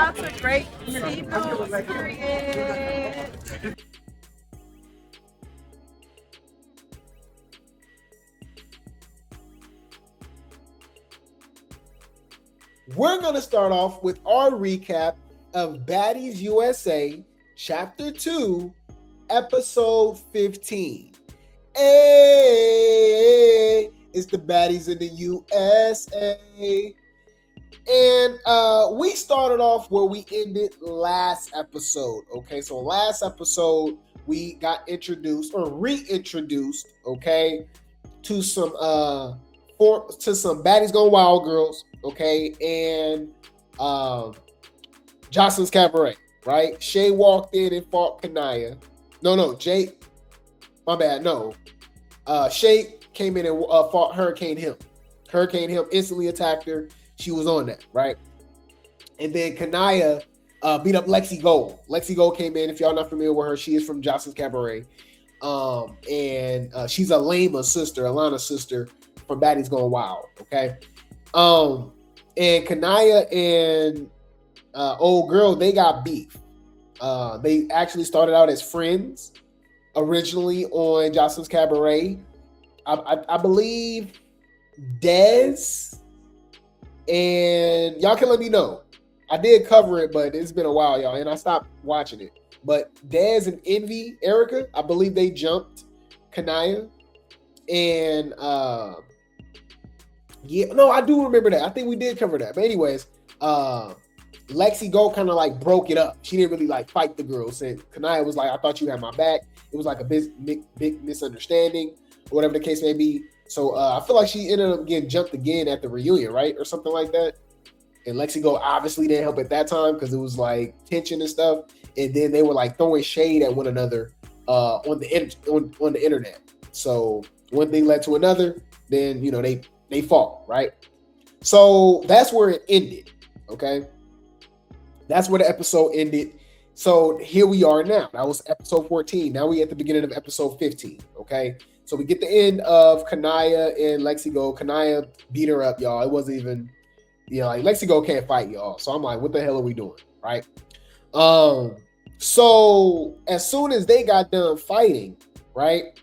out to Grape Tea, period. We're going to start off with our recap of Baddies USA, Chapter 2, Episode 15. Hey, it's the Baddies in the USA. And we started off where we ended last episode, okay? So last episode, we got introduced or reintroduced, okay, to some Baddies Gone Wild girls, okay, and Jocelyn's Cabaret, right? Shay walked in and fought Kaniyah. Jay, my bad, no. Shay came in and fought Hurricane Him. Hurricane Him instantly attacked her. She was on that, right? And then Kaniyah beat up Lexi Gold. Lexi Gold came in. If y'all not familiar with her, she is from Jocelyn's Cabaret. And she's Alana's sister from Baddies Gone Wild, okay? And Kaniyah and old girl, they got beef. They actually started out as friends originally on Jocelyn's Cabaret. I believe Dez, and y'all can let me know. I did cover it, but it's been a while, y'all, and I stopped watching it. But Dez and Envy, Erica, I believe they jumped Kaniyah. And I do remember that. I think we did cover that. But anyways, Lexi Gold kind of like broke it up. She didn't really like fight the girls. And Kaniyah was like, I thought you had my back. It was like a big misunderstanding, or whatever the case may be. So I feel like she ended up getting jumped again at the reunion, right? Or something like that. And Lexi Gold obviously didn't help at that time because it was like tension and stuff. And then they were like throwing shade at one another on the internet. So one thing led to another. Then, they fought, right? So that's where it ended, okay? That's where the episode ended. So here we are now. That was episode 14. Now we at the beginning of episode 15, okay? So we get the end of Kaniyah and Lexi Gold. Kaniyah beat her up, y'all. It wasn't even, like Lexi Gold can't fight, y'all. So I'm like, what the hell are we doing, right? So as soon as they got done fighting, right,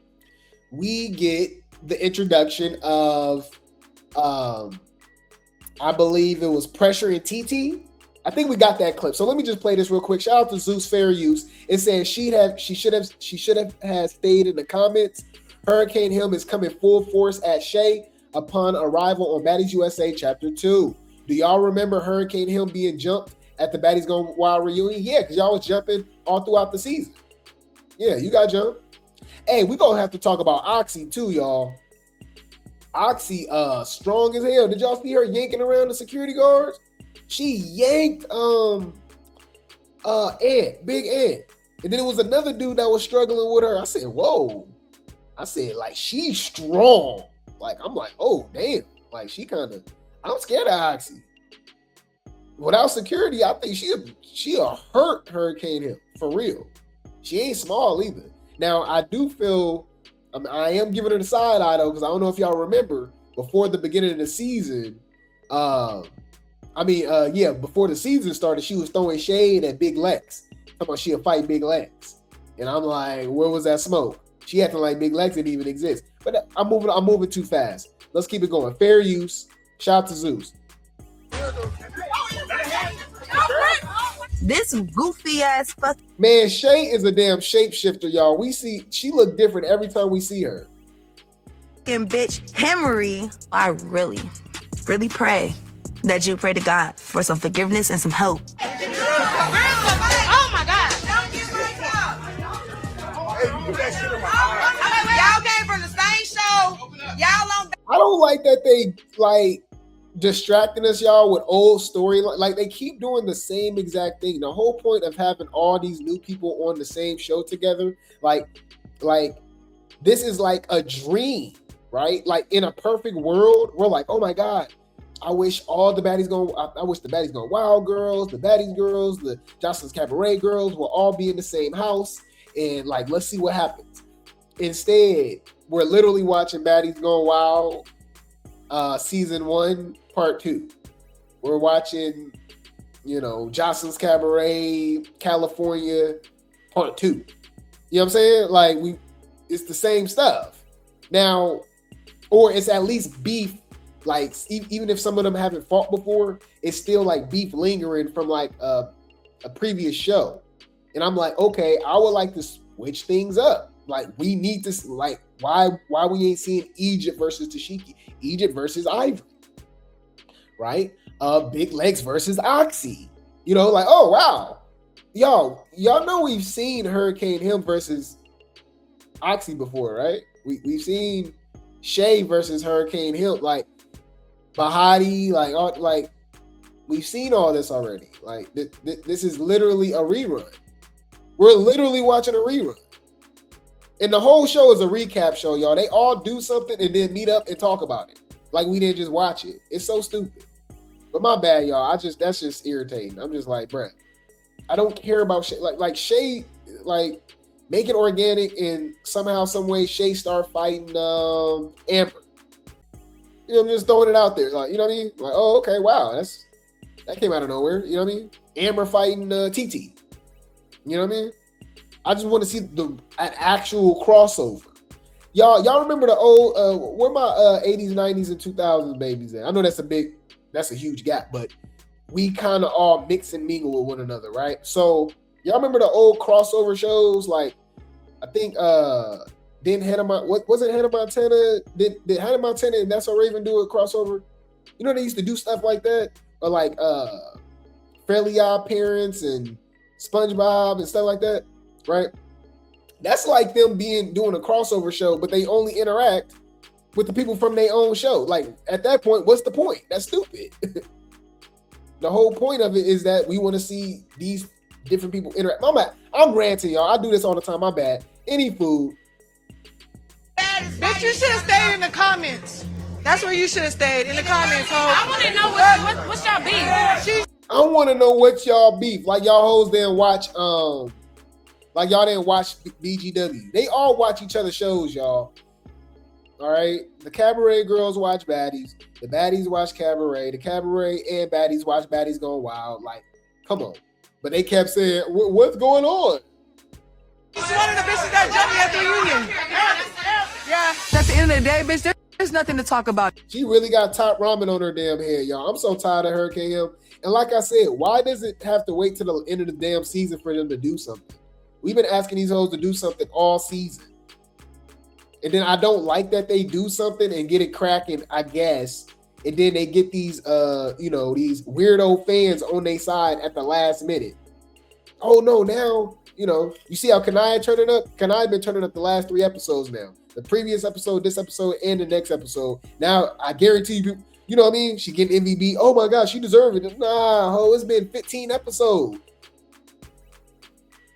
we get the introduction of, I believe it was Pressure and TT. I think we got that clip. So let me just play this real quick. Shout out to Zeus Fair Use. It says she should have stayed in the comments. Hurricane Him is coming full force at Shay upon arrival on Baddies USA Chapter 2. Do y'all remember Hurricane Him being jumped at the Baddies Gone Wild reunion? Yeah, because y'all was jumping all throughout the season. Yeah, you got jumped. Hey, we're going to have to talk about Oxy too, y'all. Oxy, strong as hell. Did y'all see her yanking around the security guards? She yanked Ed, Big Ed. And then it was another dude that was struggling with her. I said, whoa. I said, like, she's strong. Like, I'm like, oh, damn. Like, I'm scared of Oxy. Without security, I think she'll hurt Hurricane Him, for real. She ain't small either. Now, I do feel, I am giving her the side eye, though, because I don't know if y'all remember, before the beginning of the season, before the season started, she was throwing shade at Big Lex. Talking about she'll fight Big Lex. And I'm like, where was that smoke? She acting like Big Lex didn't even exist. But I'm moving too fast. Let's keep it going. Fair use. Shout out to Zeus. This goofy ass fuck. Man, Shay is a damn shapeshifter, y'all. We see she look different every time we see her. Bitch, Henry, I really pray that you pray to God for some forgiveness and some help. Oh my God. Y'all came from the same show. Y'all on. I don't like that they like distracting us, y'all, with old story. Like they keep doing the same exact thing. The whole point of having all these new people on the same show together, like this is like a dream, right? Like in a perfect world, we're like, oh my God, I wish the Baddies Gone Wild girls, the Baddies girls, the Jocelyn's Cabaret girls will all be in the same house, and like, let's see what happens. Instead, we're literally watching Baddies Gone Wild season 1, part 2. We're watching Jocelyn's Cabaret, California, part 2. You know what I'm saying? Like it's the same stuff. Now, or it's at least beef. Like even if some of them haven't fought before, it's still like beef lingering from like a previous show. And I'm like, okay, I would like to switch things up. Like we need to like why we ain't seeing Egypt versus Tashiki, Egypt versus Ivory, right? Big Legs versus Oxy. Like, oh wow, y'all know we've seen Hurricane Him versus Oxy before, right? We've seen Shay versus Hurricane Him, like Bahati, like we've seen all this already. Like this is literally a rerun. We're literally watching a rerun. And the whole show is a recap show, y'all. They all do something and then meet up and talk about it. Like we didn't just watch it. It's so stupid. But my bad, y'all. That's just irritating. I'm just like, bruh, I don't care about Shay. Like Shay, like make it organic and somehow, some way Shay start fighting Amber. I'm just throwing it out there. Like, you know what I mean? Like, oh, okay, wow. That came out of nowhere. You know what I mean? Amber fighting TT. You know what I mean? I just want to see an actual crossover. Y'all remember the old where my 80s, 90s, and 2000s babies at? I know that's a huge gap, but we kind of all mix and mingle with one another, right? So y'all remember the old crossover shows? Like I think didn't Hannah Montana? Did Hannah Montana and That's So Raven do a crossover? They used to do stuff like that, or like Fairly Odd Parents and SpongeBob and stuff like that, right? That's like them doing a crossover show, but they only interact with the people from their own show. Like at that point, what's the point? That's stupid. The whole point of it is that we want to see these different people interact. I'm ranting, y'all. I do this all the time. My bad. Any food. Bitch, you should have stayed in the comments. That's where you should have stayed, in the comments. I want to know what's y'all beef. I want to know what y'all beef. Like y'all hoes didn't watch, like y'all didn't watch BGW. They all watch each other's shows, y'all. All right? The Cabaret girls watch Baddies. The Baddies watch Cabaret. The Cabaret and Baddies watch Baddies Gone Wild. Like, come on. But they kept saying, what's going on? She's one of the bitches that jumped me at the reunion. Yeah. At the end of the day, bitch, there's nothing to talk about. She really got top ramen on her damn head, y'all. I'm so tired of Hurricane Him. And like I said, why does it have to wait till the end of the damn season for them to do something? We've been asking these hoes to do something all season. And then I don't like that they do something and get it cracking, I guess. And then they get these these weirdo fans on their side at the last minute. Oh no, now, you see how Kaniyah turning up? Kaniyah been turning up the last 3 episodes now. The previous episode, this episode, and the next episode. Now, I guarantee you know what I mean? She getting MVP. Oh my gosh, she deserves it. Nah, ho, it's been 15 episodes.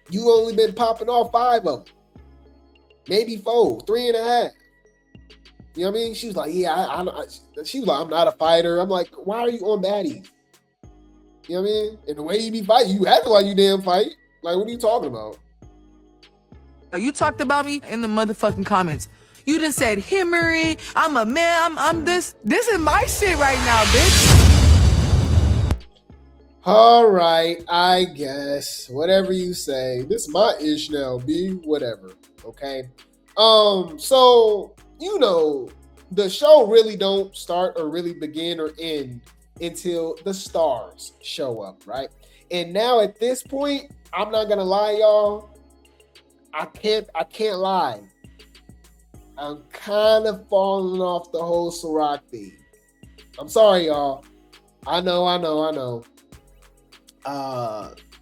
You only been popping off 5 of them. Maybe 4, 3.5. You know what I mean? She was like, she was like, I'm not a fighter. I'm like, why are you on Baddies? You know what I mean? And the way you be fighting, you acting like you damn fight. Like, what are you talking about? You talked about me in the motherfucking comments. You just said, Himmery, I'm a man, I'm this. This is my shit right now, bitch. All right, I guess. Whatever you say. This is my ish now, B. Whatever. Okay. So, the show really don't start or really begin or end until the stars show up, right? And now at this point, I'm not gonna lie, y'all. I can't lie. I'm kind of falling off the whole Ciroc thing. I'm sorry, y'all. I know.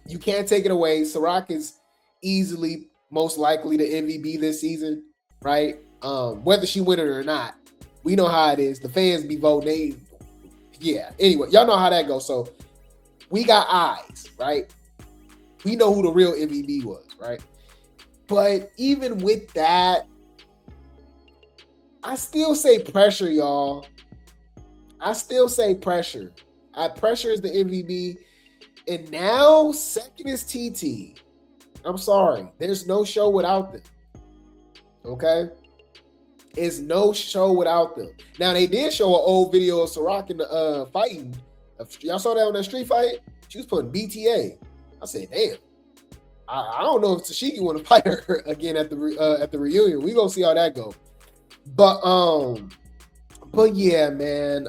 You can't take it away. Ciroc is easily, most likely, the MVP this season, right? Whether she win it or not, we know how it is. The fans be voting. Anyway, y'all know how that goes. So we got eyes, right? We know who the real MVP was, right? But even with that, I still say pressure, y'all. I still say pressure. Pressure is the MVP. And now, second is TT. I'm sorry. There's no show without them. Okay? It's no show without them. Now, they did show an old video of Ciroc in the fighting. Y'all saw that on that street fight? She was putting BTA. I said, damn. I don't know if Tashiki want to fight her again at the reunion. We gonna see how that go. But yeah, man.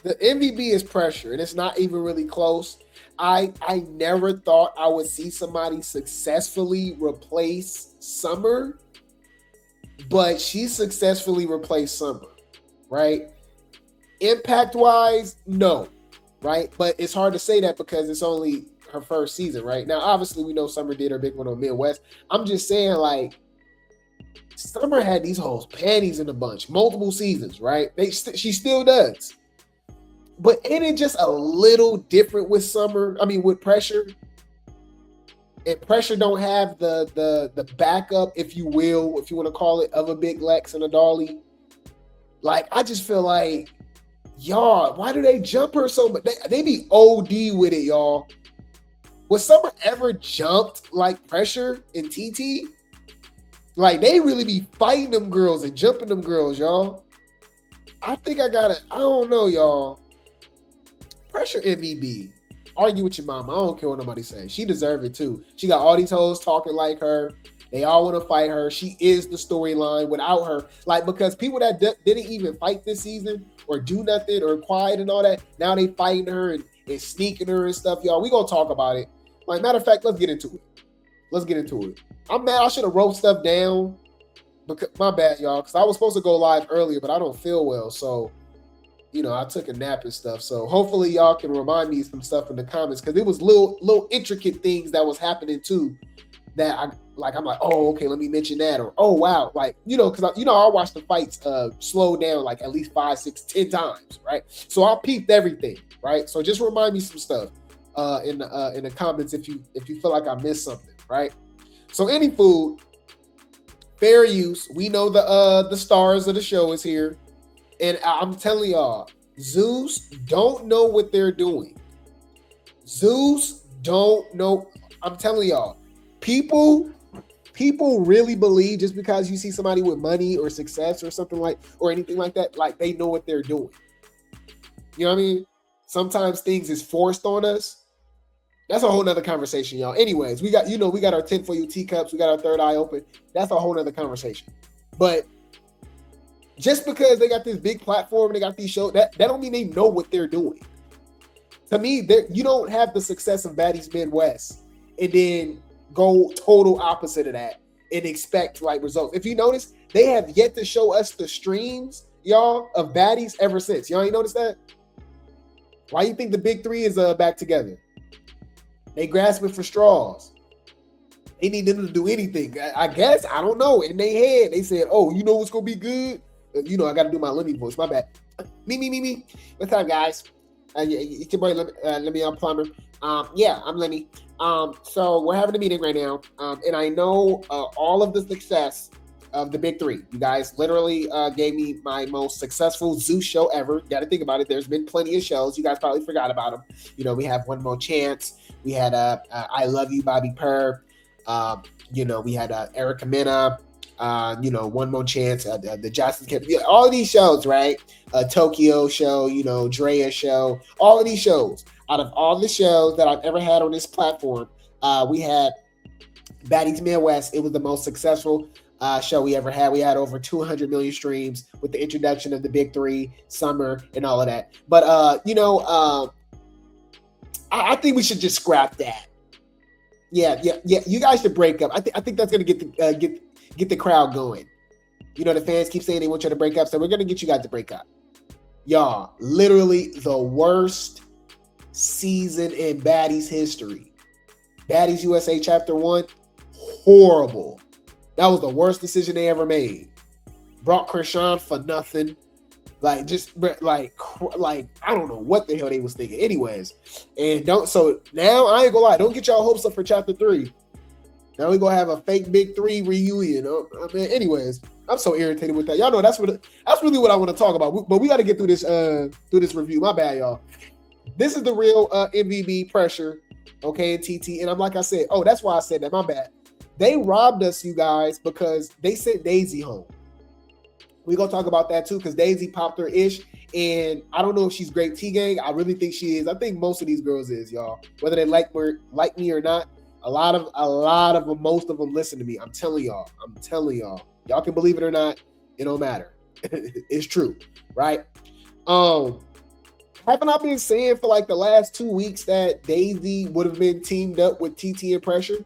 The MVP is pressure, and it's not even really close. I never thought I would see somebody successfully replace Summer, but she successfully replaced Summer, right? Impact-wise, no, right? But it's hard to say that because it's only her first season, right? Now, obviously, we know Summer did her big one on Midwest. I'm just saying, like, Summer had these hoes panties in a bunch, multiple seasons, right? She still does. But ain't it just a little different with Summer? I mean, with Pressure? And Pressure don't have the backup, if you will, if you want to call it, of a Big Lex and a Dolly. Like, I just feel like, y'all, why do they jump her so much? They be OD with it, y'all. Was Summer ever jumped like Pressure and TT? Like, they really be fighting them girls and jumping them girls, y'all. I think I don't know, y'all. Pressure MVP. Argue with your mama. I don't care what nobody says. She deserves it too. She got all these hoes talking like her. They all want to fight her. She is the storyline. Without her, like, because people that didn't even fight this season or do nothing or quiet and all that, now they fighting her and sneaking her and stuff, y'all. We gonna talk about it. Like, matter of fact, let's get into it. I'm mad. I should have wrote stuff down. Because, my bad, y'all. Because I was supposed to go live earlier, but I don't feel well, so. You know, I took a nap and stuff. So hopefully y'all can remind me some stuff in the comments, because it was little intricate things that was happening too that I'm like, oh, okay, let me mention that. Or, oh, wow. Like, you know, because I watch the fights slow down like at least 5, 6, 10 times, right? So I peeped everything, right? So just remind me some stuff in the comments if you feel like I missed something, right? So any food, fair use. We know the stars of the show is here. And I'm telling y'all, Zeus don't know what they're doing. Zeus don't know. I'm telling y'all, people really believe just because you see somebody with money or success or something or anything like that, like they know what they're doing. You know what I mean? Sometimes things is forced on us. That's a whole nother conversation, y'all. Anyways, we got our 10 for you teacups. We got our third eye open. That's a whole nother conversation. But just because they got this big platform and they got these shows, that don't mean they know what they're doing. To me, you don't have the success of Baddies Midwest and then go total opposite of that and expect like results. If you notice, they have yet to show us the streams, y'all, of Baddies ever since. Y'all ain't noticed that? Why you think the big three is back together? They grasping for straws. They need them to do anything. I guess, I don't know. In their head, they said, oh, you know what's going to be good? You know, I got to do my Lemmy voice. My bad. Me. What's up, guys? It's your boy, Lemmy Plumber. Yeah, I'm Lemmy. So we're having a meeting right now. And I know all of the success of the big three. You guys literally gave me my most successful Zeus show ever. Got to think about it. There's been plenty of shows. You guys probably forgot about them. You know, we have One More Chance. We had I Love You, Bobby Purr. You know, we had Erica Mena. You know, One More Chance, the Johnson Camp, all of these shows, right? Tokyo show, you know, Drea show, all of these shows. Out of all the shows that I've ever had on this platform, we had Baddies Midwest. It was the most successful show we ever had. We had over 200 million streams with the introduction of the big three, Summer, and all of that. But, you know, I think we should just scrap that. Yeah. You guys should break up. I think that's going to get the crowd going. You know, the fans keep saying they want you to break up, so we're going to get you guys to break up. Y'all, literally the worst season in Baddies history. Baddies USA Chapter 1, horrible. That was the worst decision they ever made. Brought Krishan for nothing. Like, just like I don't know what the hell they was thinking. Anyways, so now I ain't gonna lie, don't get y'all hopes up for Chapter 3. Now we're gonna have a fake big three reunion. I mean, anyways, I'm so irritated with that. Y'all know that's really what I want to talk about. But we got to get through this review. My bad, y'all. This is the real MVP Pressure, okay, and TT. And I'm like I said, oh, that's why I said that. My bad. They robbed us, you guys, because they sent Daisy home. We're gonna talk about that too, because Daisy popped her ish, and I don't know if she's Grape Tea gang. I really think she is. I think most of these girls is, y'all. Whether they like me or not, a lot of them, most of them listen to me. I'm telling y'all. Y'all can believe it or not, it don't matter. It's true, right? Haven't I been saying for like the last 2 weeks that Daisy would have been teamed up with TT and Pressure?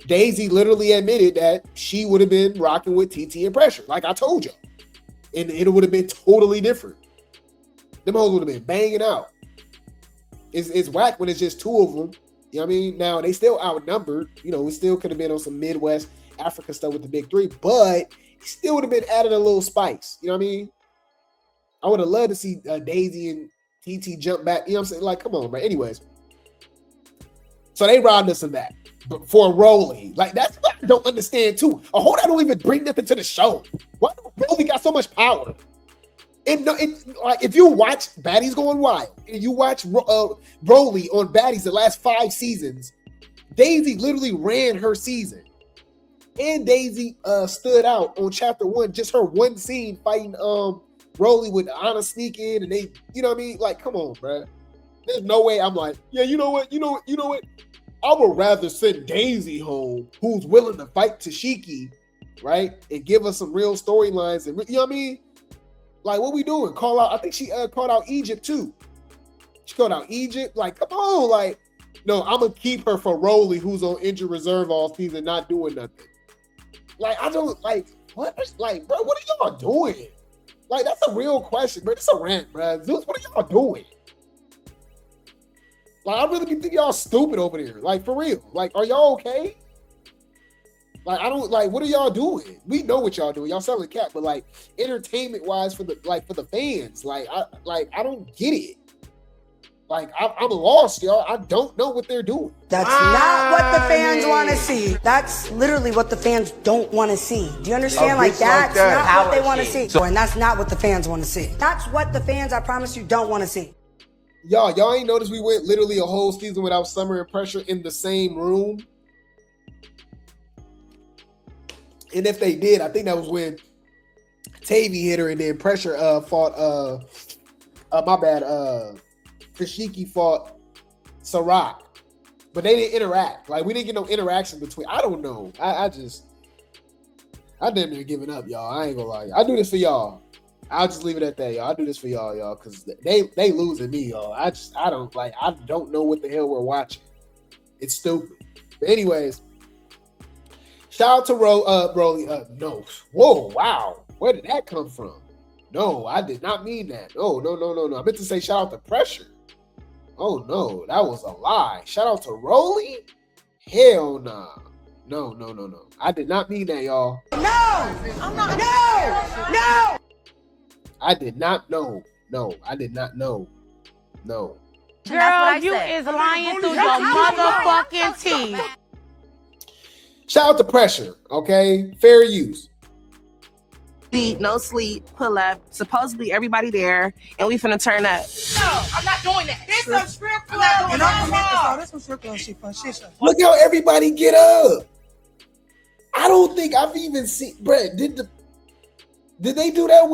Daisy literally admitted that she would have been rocking with TT and Pressure, like I told you. And it would have been totally different. Them hoes would have been banging out. It's whack when it's just two of them. You know what I mean? Now, they still outnumbered. You know, we still could have been on some Midwest Africa stuff with the big three, but it still would have been added a little spice. You know what I mean? I would have loved to see Daisy and TT jump back. You know what I'm saying? Like, come on, man. Anyways. So they robbed us of that. But for Rolly, like that's what I don't understand too. I hope I don't even bring nothing to the show. Why do Rolly got so much power? And like if you watch Baddies Going Wild and you watch Rolly on Baddies the last 5 seasons, Daisy literally ran her season, and Daisy stood out on chapter 1. Just her one scene fighting Rolly with Anna sneak in, and they, you know what I mean? Like, come on, bro. There's no way I'm like, yeah, you know what? I would rather send Daisy home, who's willing to fight Tashiki, right? And give us some real storylines. And you know what I mean? Like, what we doing? Call out, I think she called out Egypt too. She called out Egypt. Like, come on. Like, no, I'm going to keep her for Rolly, who's on injured reserve all season, not doing nothing. Like, I don't, like, what? Like, bro, what are y'all doing? Like, that's a real question, bro. It's a rant, bro. Zeus, what are y'all doing? Like, I really think y'all stupid over there. Like, for real. Like, are y'all okay? Like, I don't, like, what are y'all doing? We know what y'all doing. Y'all selling cat, but like, entertainment-wise for the fans, I don't get it. Like, I'm lost, y'all. I don't know what they're doing. That's not what the fans want to see. That's literally what the fans don't want to see. Do you understand? Like, that's not what they want to see. And that's not what the fans want to see. That's what the fans, I promise you, don't want to see. Y'all ain't noticed we went literally a whole season without Summer and Pressure in the same room? And if they did, I think that was when Tavy hit her and then Pressure fought Tashiki fought Ciroc. But they didn't interact. Like, we didn't get no interaction between. I don't know. I damn near giving up, y'all. I ain't gonna lie. I do this for y'all. I'll just leave it at that, y'all. I do this for y'all, because they losing me, y'all. I don't know what the hell we're watching. It's stupid. But anyways, shout out to Rolly. No. Whoa, wow. Where did that come from? No, I did not mean that. No. I meant to say shout out to Pressure. Oh no, that was a lie. Shout out to Rolly? Hell nah. No. I did not mean that, y'all. No! I'm not. No! I did not know. No, I did not know. No. Girl, you is lying through your motherfucking teeth. Shout out to Pressure, okay? Fair use. No sleep, pull up. Supposedly everybody there, and we finna turn up. No, I'm not doing that. This some strip club. This some strip club shit. Look how everybody get up. I don't think I've even seen. Brett, did they do that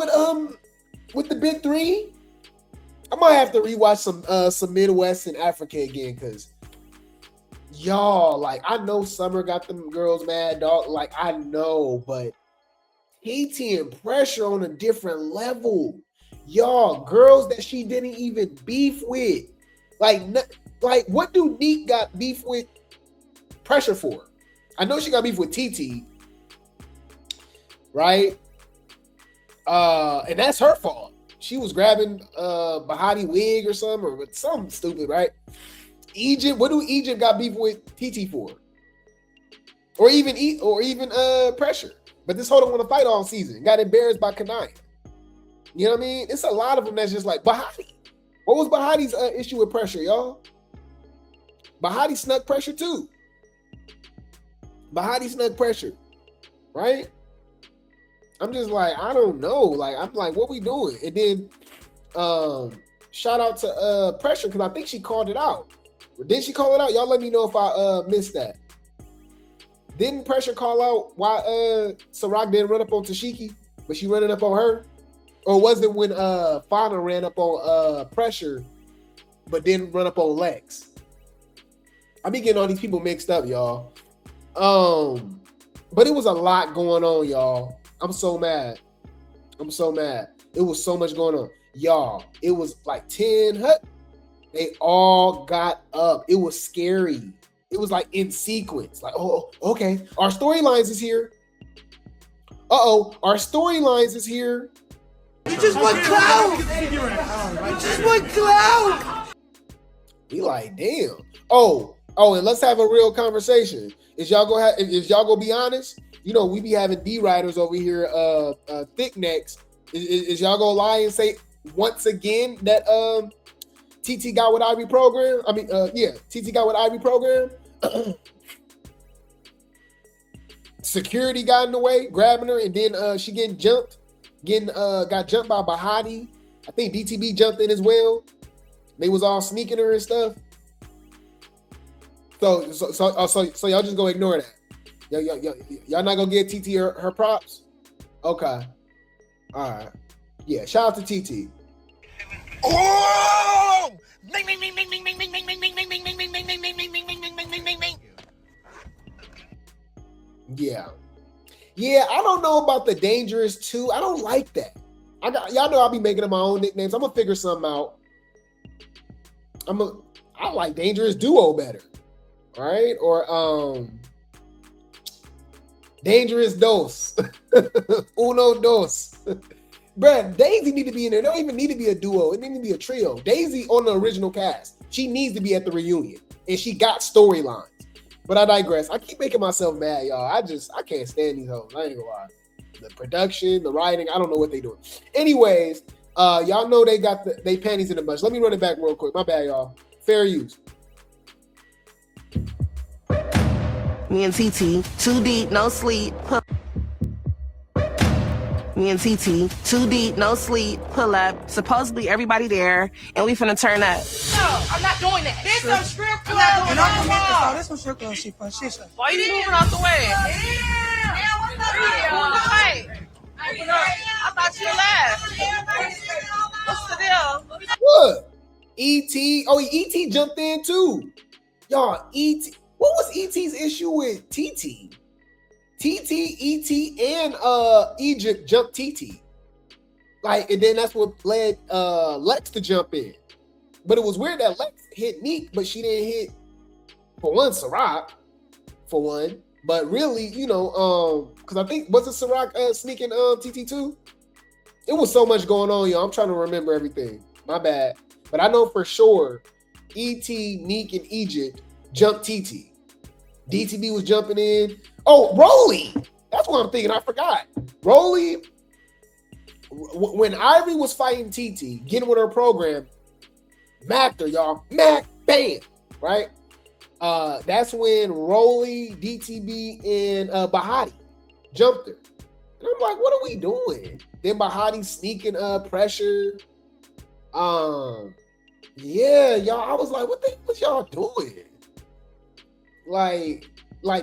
with the big three? I might have to rewatch some Midwest and Africa again, because y'all, like, I know Summer got them girls mad, dog. Like, I know, but TT and Pressure on a different level. Y'all, girls that she didn't even beef with. Like what do Neek got beef with Pressure for? I know she got beef with TT, right? And that's her fault. She was grabbing Bahati wig or something, or something stupid, right? Egypt, what do Egypt got beef with TT for? Or even Pressure. But this hoe don't want to fight all season. Got embarrassed by Kaniyah. You know what I mean? It's a lot of them that's just like Bahati. What was Bahati's issue with Pressure, y'all? Bahati snuck Pressure too. Bahati snuck Pressure, right? I'm just like, I don't know. Like, I'm like, what we doing? And then shout out to Pressure, because I think she called it out. Did she call it out? Y'all let me know if I missed that. Didn't Pressure call out why Ciroc didn't run up on Tashiki? Was she running up on her? Or was it when Fauna ran up on Pressure, but didn't run up on Lex? I be getting all these people mixed up, y'all. But it was a lot going on, y'all. I'm so mad. It was so much going on. Y'all, it was like 10. They all got up. It was scary. It was like in sequence. Like, oh, okay. Our storylines is here. Our storylines is here. You just want clout. You just want clout. We like, damn. Oh, and let's have a real conversation. Is y'all gonna be honest? You know, we be having D writers over here, thick necks. Is y'all gonna lie and say once again that TT got with Ivy program? I mean, TT got with Ivy program. Security got in the way, grabbing her, and then she got jumped by Bahati. I think DTB jumped in as well. They was all sneaking her and stuff. So y'all just gonna ignore that. Y'all not gonna give TT her props? Okay. All right. Yeah, shout out to TT. Oh! Yeah, I don't know about the Dangerous 2. I don't like that. Y'all know I'll be making up my own nicknames. I'm gonna figure something out. I like Dangerous Duo better. All right? Or Dangerous Dos. Uno Dos. Bruh, Daisy need to be in there. It don't even need to be a duo. It need to be a trio. Daisy on the original cast. She needs to be at the reunion. And she got storylines. But I digress. I keep making myself mad, y'all. I can't stand these hoes. I ain't gonna lie. The production, the writing, I don't know what they doing. Anyways, y'all know they got they panties in the bunch. Let me run it back real quick. My bad, y'all. Fair use. Me and TT, too deep, no sleep. Me and TT, too deep, no sleep, pull up, supposedly everybody there, and we finna turn up. No, I'm not doing that. This is a strip club. You're not gonna make this out. This one's strip club shit for shit. Why you moving out the way? I thought you left. What's the deal? What? E.T. Oh, E.T. jumped in too. Y'all, E.T. What was E.T.'s issue with TT? TT, ET, and Egypt jumped TT. Like, and then that's what led Lex to jump in. But it was weird that Lex hit Neek, but she didn't hit, for one, Ciroc, for one. But really, you know, because I think, was it Ciroc sneaking TT too? It was so much going on, y'all. I'm trying to remember everything. My bad. But I know for sure ET, Neek, and Egypt jumped TT. DTB was jumping in. Oh, Rolly. That's what I'm thinking. I forgot. Rolly, when Ivory was fighting TT, getting with her program, macked her, y'all. Mac, bam. Right? That's when Rolly, DTB, and Bahati jumped her. And I'm like, what are we doing? Then Bahati sneaking Pressure. Yeah, y'all. I was like, what was y'all doing? Like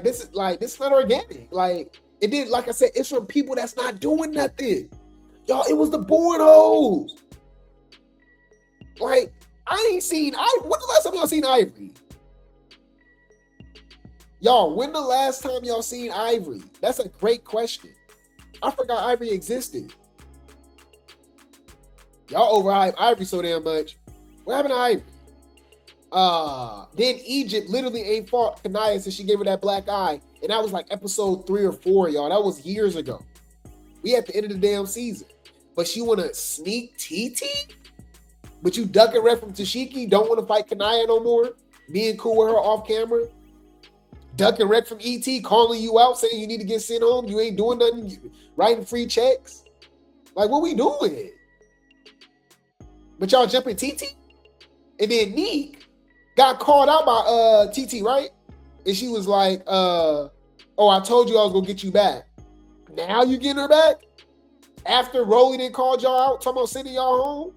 this is not organic. Like it did, like I said, it's from people that's not doing nothing. Y'all, it was the board hoes. Like, I ain't seen when the last time y'all seen Ivory? Y'all, when the last time y'all seen Ivory? That's a great question. I forgot Ivory existed. Y'all overhype Ivory so damn much. What happened to Ivory? Then Egypt literally ain't fought Kaniyah since she gave her that black eye. And that was like episode 3 or 4, y'all. That was years ago. We at the end of the damn season. But she want to sneak TT? But you duck and ref from Tashiki? Don't want to fight Kaniyah no more? Being cool with her off camera? Duck and rec from ET calling you out saying you need to get sent home? You ain't doing nothing? Writing free checks? Like, what we doing? But y'all jumping TT? And then Neek got called out by TT, right? And she was like, oh, I told you I was gonna get you back. Now you getting her back? After Rolly didn't call y'all out, talking about sending y'all home?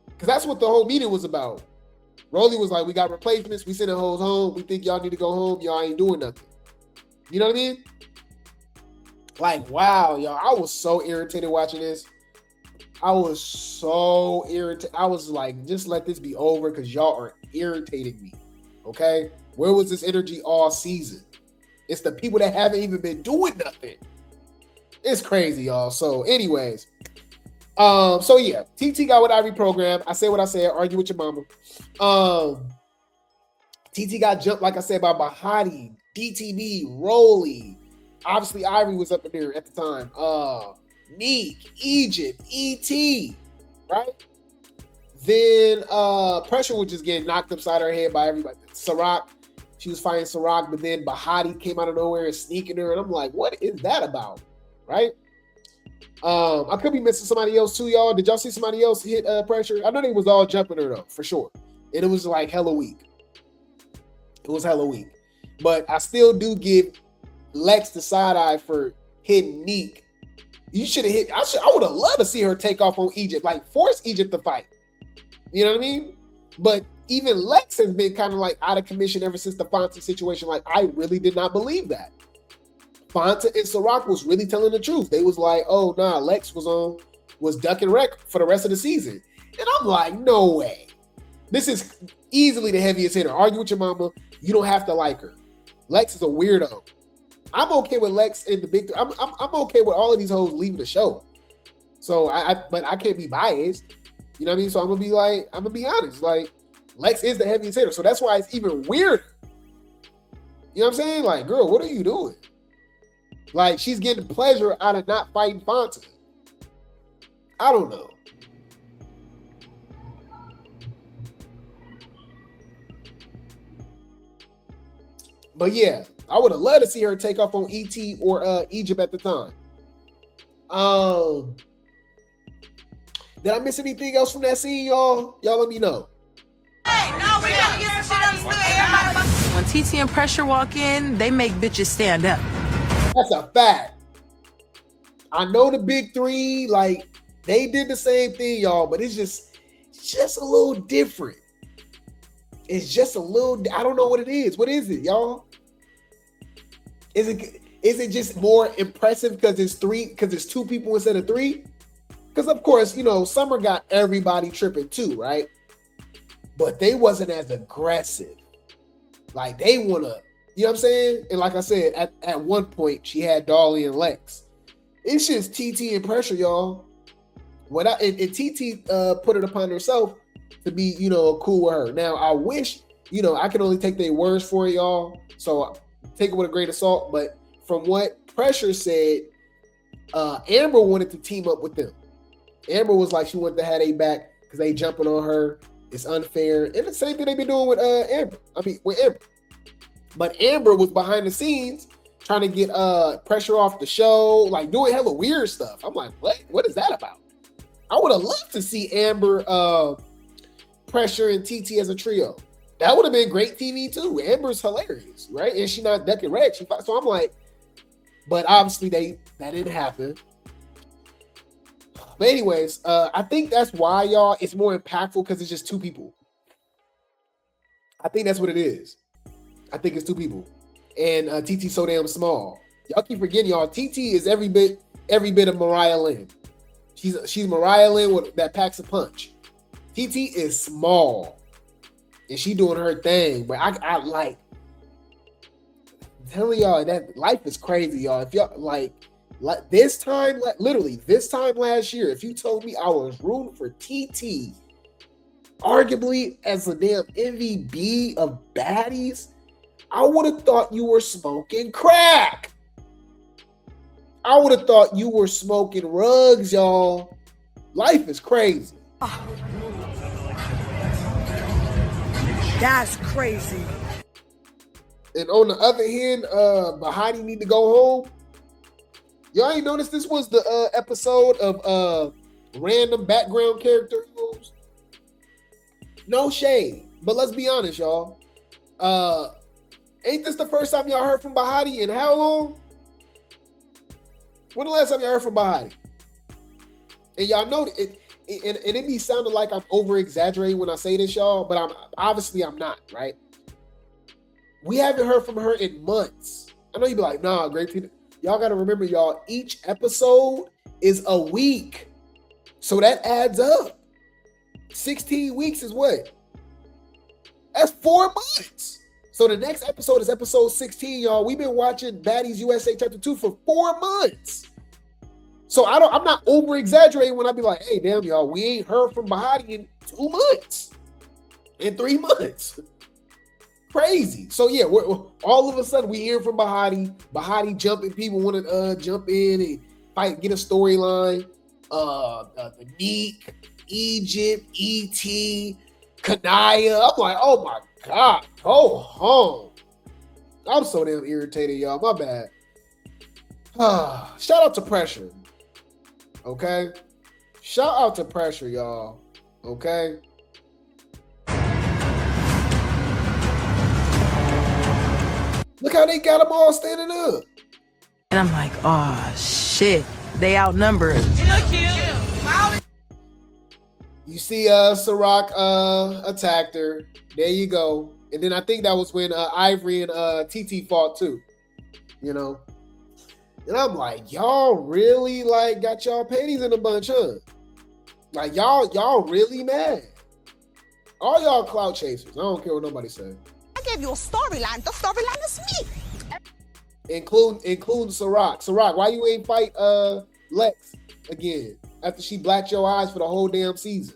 Because that's what the whole meeting was about. Rolly was like, we got replacements, we sending hoes home, we think y'all need to go home, y'all ain't doing nothing. You know what I mean? Like, wow, y'all. I was so irritated watching this. I was so irritated. I was like, just let this be over because y'all are irritating me. Okay? Where was this energy all season? It's the people that haven't even been doing nothing. It's crazy, y'all. So, anyways. So yeah, TT got with Ivy program. I said what I said, argue with your mama. TT got jumped, like I said, by Bahati, DTB, Rolly. Obviously, Ivory was up in there at the time. Neek, Egypt, ET, right? Then Pressure was just getting knocked upside her head by everybody. Ciroc, she was fighting Ciroc, but then Bahati came out of nowhere and sneaking her, and I'm like, what is that about, right? I could be missing somebody else too, y'all. Did y'all see somebody else hit Pressure? I know they was all jumping her though, for sure. And it was like hella weak. It was hella weak. But I still do give Lex the side eye for hitting Neek. You should have hit. I would have loved to see her take off on Egypt, like force Egypt to fight. You know what I mean? But even Lex has been kind of like out of commission ever since the Fonta situation. Like, I really did not believe that. Fonta and Ciroc was really telling the truth. They was like, oh nah, Lex was duck and wreck for the rest of the season. And I'm like, no way. This is easily the heaviest hitter. Argue with your mama. You don't have to like her. Lex is a weirdo. I'm okay with Lex in the big. I'm okay with all of these hoes leaving the show. So but I can't be biased. You know what I mean? So I'm gonna be honest. Like, Lex is the heaviest hitter. So that's why it's even weirder. You know what I'm saying? Like, girl, what are you doing? Like, she's getting pleasure out of not fighting Fonta. I don't know. But yeah, I would have loved to see her take off on ET or Egypt at the time. Did I miss anything else from that scene, y'all? Y'all let me know. Hey, no, we gotta get some shit understood. When TT and Pressure walk in, they make bitches stand up. That's a fact. I know the big three, like, they did the same thing, y'all, but it's just a little different. It's just a little, I don't know what it is. What is it, y'all? Is it just more impressive because it's two people instead of three? Because of course, you know, Summer got everybody tripping too, right? But they wasn't as aggressive. Like, they wanna, you know what I'm saying? And like I said, at one point she had Dolly and Lex. It's just TT and Pressure, y'all. And TT put it upon herself to be, you know, cool with her. Now, I wish, you know, I can only take their words for it, y'all. So take it with a grain of salt. But from what Pressure said, Amber wanted to team up with them. Amber was like, she wanted to have their back because they jumping on her. It's unfair. And the same thing they've been doing with Amber. But Amber was behind the scenes trying to get Pressure off the show, like doing hella weird stuff. I'm like, what is that about? I would have loved to see Amber, Pressure, and TT as a trio. That would have been great TV too. Amber's hilarious, right? And she not ducking red. So I'm like, but obviously that didn't happen. But anyways, I think that's why, y'all, it's more impactful because it's just two people. I think that's what it is. I think it's two people. And TT's so damn small. Y'all keep forgetting, y'all. TT is every bit of Mariah Lynn. She's Mariah Lynn with that packs a punch. TT is small. And she doing her thing. But I like, I'm telling y'all, that life is crazy, y'all. If y'all like this time, literally this time last year, if you told me I was rooting for TT, arguably as a damn MVP of Baddies, I would have thought you were smoking crack. I would have thought you were smoking rugs, y'all. Life is crazy. That's crazy. And on the other hand, Bahati need to go home. Y'all ain't noticed this was the episode of random background character roles? No shade, but let's be honest, y'all. Ain't this the first time y'all heard from Bahati in how long? When the last time y'all heard from Bahati? And y'all know it, and it be sounding like I'm over exaggerating when I say this, y'all, but I'm not, right? We haven't heard from her in months. I know you'd be like, nah, Grape Tea. y'all got to remember, y'all, each episode is a week. So that adds up. 16 weeks is what? That's 4 months. So the next episode is episode 16, y'all. We've been watching Baddies USA Chapter 2 for 4 months. So I'm not over exaggerating when I be like, hey, damn, y'all, we ain't heard from Baddies in 2 months. In 3 months. Crazy. So yeah, we're all of a sudden we hear from Baddies. Baddies jumping, people want to jump in and fight, get a storyline. The Neek, Egypt, ET, Kaniyah. I'm like, oh my God, go home. I'm so damn irritated, y'all. My bad. Shout out to Pressure. Okay? Shout out to Pressure, y'all. Okay? Look how they got them all standing up. And I'm like, oh shit, they outnumber us. You see Ciroc attacked her. There you go. And then I think that was when Ivory and TT fought too. You know? And I'm like, y'all really like got y'all panties in a bunch, huh? Like y'all really mad. All y'all clout chasers. I don't care what nobody says. I gave you a storyline. The storyline is me. Including Ciroc. Ciroc, why you ain't fight Lex again after she blacked your eyes for the whole damn season?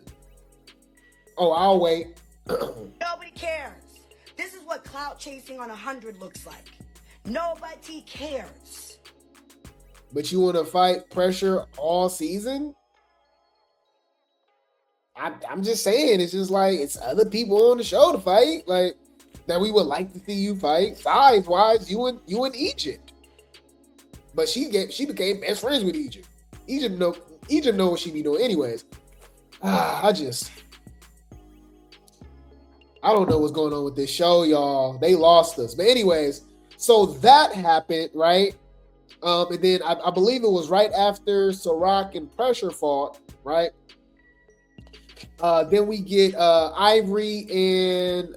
Oh, I'll wait. Nobody cares. This is what clout chasing on 100 looks like. Nobody cares. But you want to fight Pressure all season? I'm just saying, it's just like it's other people on the show to fight, like that we would like to see you fight. Size wise, you and Egypt. But she became best friends with Egypt. Egypt know what she be doing. Anyways, I don't know what's going on with this show, y'all. They lost us. But anyways, so that happened, right? And then I believe it was right after Ciroc and Pressure fought, right? Then we get Ivory and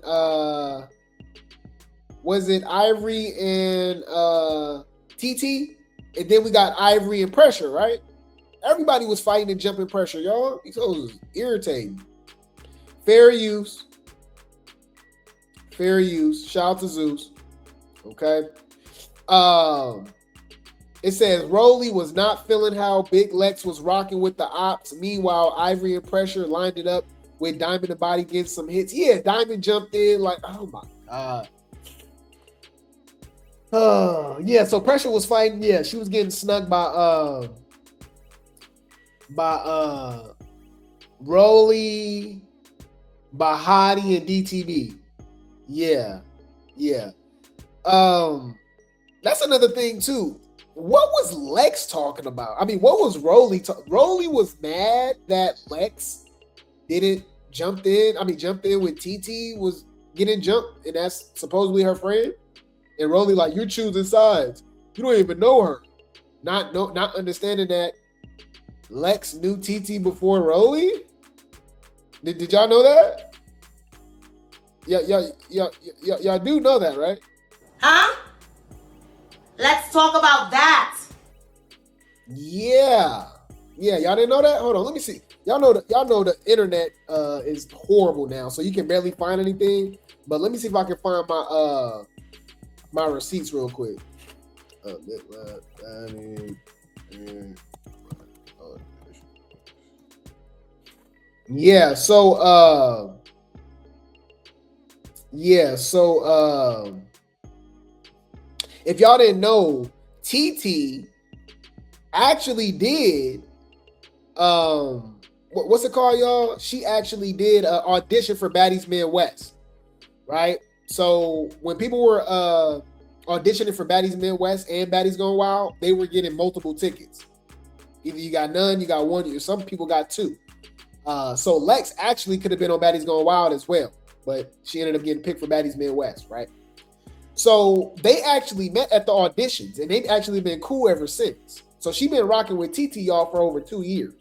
was it Ivory and TT? And then we got Ivory and Pressure, right? Everybody was fighting and jumping Pressure, y'all. These hoes was irritating. Fair use. Shout out to Zeus. Okay. It says Rolly was not feeling how Big Lex was rocking with the ops. Meanwhile, Ivory and Pressure lined it up with Diamond and Body getting some hits. Yeah, Diamond jumped in like, oh my God. Yeah, so Pressure was fighting. Yeah, she was getting snugged by Rolly, by Hottie and DTB. Yeah. That's another thing too. What was Lex talking about? I mean, what was Rolly? Rolly was mad that Lex didn't jump in. I mean, jumped in when TT was getting jumped, and that's supposedly her friend. And Rolly like, you're choosing sides. You don't even know her. Not understanding that Lex knew TT before Rolly. Did y'all know that? Y'all do know that, right? Huh? Let's talk about that. Yeah, y'all didn't know that? Hold on, let me see. Y'all know the internet is horrible now, so you can barely find anything. But let me see if I can find my receipts real quick. If y'all didn't know, TT actually did what's it called, y'all? She actually did an audition for Baddies Midwest, right? So when people were auditioning for Baddies Midwest and Baddies Gone Wild, they were getting multiple tickets. Either you got none, you got one, or some people got two. So Lex actually could have been on Baddies Gone Wild as well, but she ended up getting picked for Baddies Midwest, right? So they actually met at the auditions, and they've actually been cool ever since. So she been rocking with TT, y'all, for over 2 years.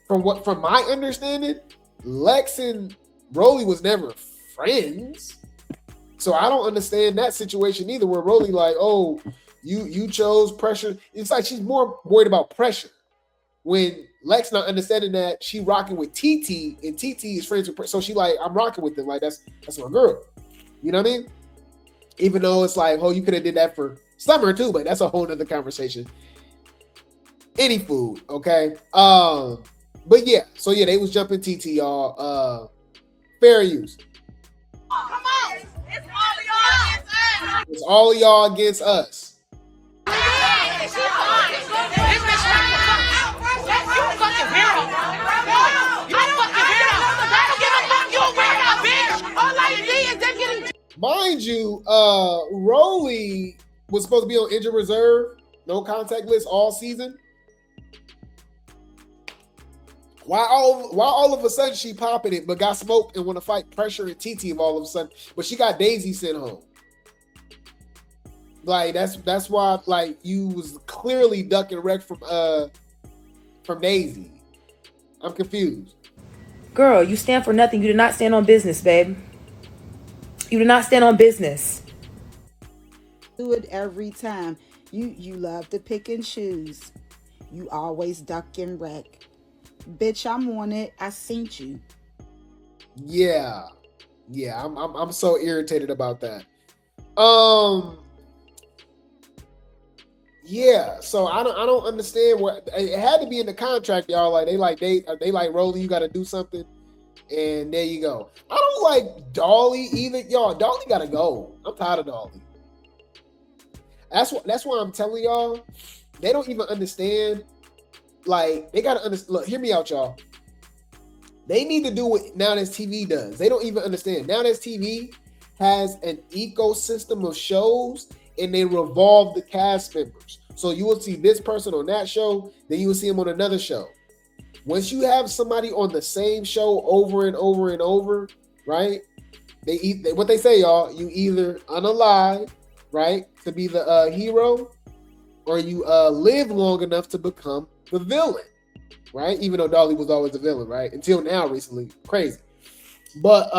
From my understanding, Lex and Rolly was never friends. So I don't understand that situation either, where Rolly like, oh, You chose pressure. It's like she's more worried about pressure. When Lex not understanding that she rocking with TT and TT is friends with, so she like, I'm rocking with them. Like that's my girl. You know what I mean? Even though it's like, oh, you could have did that for Summer too, but that's a whole nother conversation. Any food, okay? But yeah, so yeah, they was jumping TT, y'all. Fair use. Come on. It's It's all all y'all against us. of y'all against us. Mind you, Rolly was supposed to be on injured reserve, no contact list all season. Why all of a sudden she popping it, but got smoked and want to fight Pressure and TT of all of a sudden, but she got Daisy sent home. Like that's why like you was clearly ducking wreck from Daisy. I'm confused. Girl, you stand for nothing. You did not stand on business, babe. You did not stand on business. Do it every time. You love to pick and choose. You always duck and wreck. Bitch, I'm on it. I seen you. Yeah. I'm so irritated about that. Yeah. So I don't understand what it had to be in the contract, y'all. Like they like Rolly, you got to do something, and there you go. I don't like Dolly either, y'all. Dolly got to go. I'm tired of Dolly. That's why I'm telling y'all, they don't even understand. Like, they gotta understand. Look, hear me out, y'all. They need to do what Now That's TV does. They don't even understand. Now That's TV has an ecosystem of shows, and they revolve the cast members. So you will see this person on that show, then you will see him on another show. Once you have somebody on the same show over and over and over, right? What they say, y'all. You either unalive, right, to be the hero, or you live long enough to become the villain, right? Even though Dolly was always the villain, right? Until now, recently, crazy. But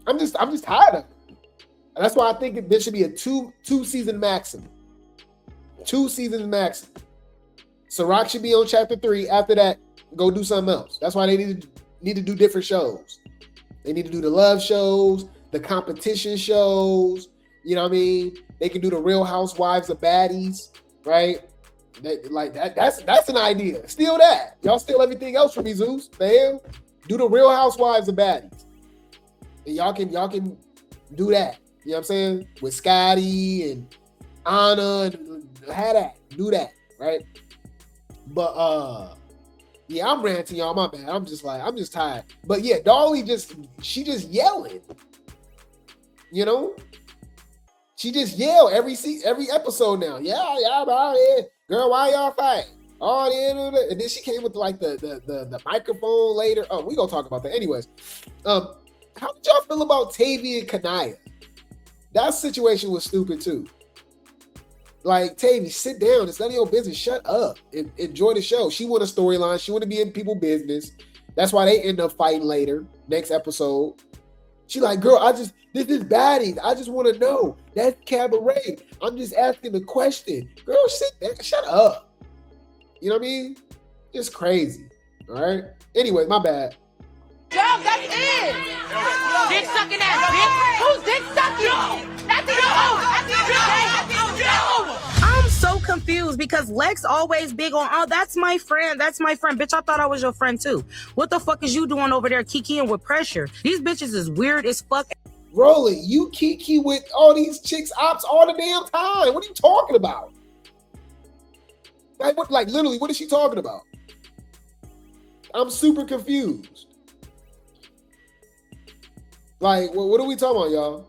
I'm just tired of it. And that's why I think there should be a two season maximum. 2 seasons maximum. Ciroc should be on chapter 3. After that, go do something else. That's why they need to do different shows. They need to do the love shows, the competition shows. You know what I mean? They can do the Real Housewives of Baddies, right? That's an idea. Steal that. Y'all steal everything else from me, Zeus. The hell? Do the Real Housewives of Baddies. And y'all can do that. You know what I'm saying? With Scotty and Anna and have that. Do that, right? But yeah, I'm ranting, y'all. My bad. I'm just tired. But yeah, Dolly she just yelling. You know? She just yell every episode now. Yeah, girl, why y'all fighting? Oh, and then she came with like the microphone later. Oh, we gonna talk about that. Anyways, how did y'all feel about Tavy and Kaniyah? That situation was stupid too. Like, Tavy, sit down. It's none of your business. Shut up and enjoy the show. She want a storyline. She want to be in people's business. That's why they end up fighting later, next episode. She like, girl, this is Baddies. I just want to know. That's cabaret. I'm just asking the question. Girl, sit there. Shut up. You know what I mean? It's crazy. All right? Anyway, my bad. Yo, that's it. Dick sucking ass bitch. Who's dick sucking? That's I'm so confused because Lex always big on, oh, that's my friend. That's my friend. Bitch, I thought I was your friend too. What the fuck is you doing over there kikiing with Pressure? These bitches is weird as fuck. Rolly, you kiki with all these chicks ops all the damn time. What are you talking about? Like literally, what is she talking about? I'm super confused. Like, what are we talking about, y'all?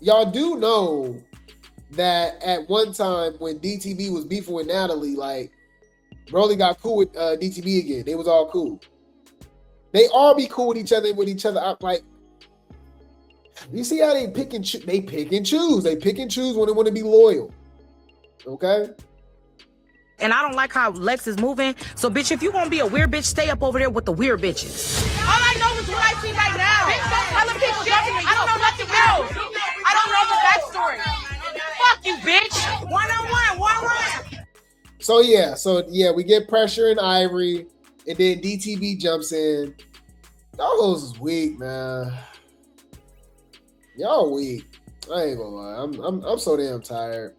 Y'all do know that at one time when DTV was beefing with Natalie, like, Rolly got cool with DTV again. They was all cool. They all be cool with each other. Like, you see how they pick and choose? They pick and choose. They pick and choose when they want to be loyal. Okay? And I don't like how Lex is moving. So, bitch, if you gonna be a weird bitch, stay up over there with the weird bitches. All I know is what I see right now. Other people jumping me. I don't know nothing else. I don't know the backstory. Fuck you, bitch. So we get pressure in Ivory, and then DTB jumps in. Y'all is weak, man. Y'all weak. I ain't gonna lie. I'm so damn tired.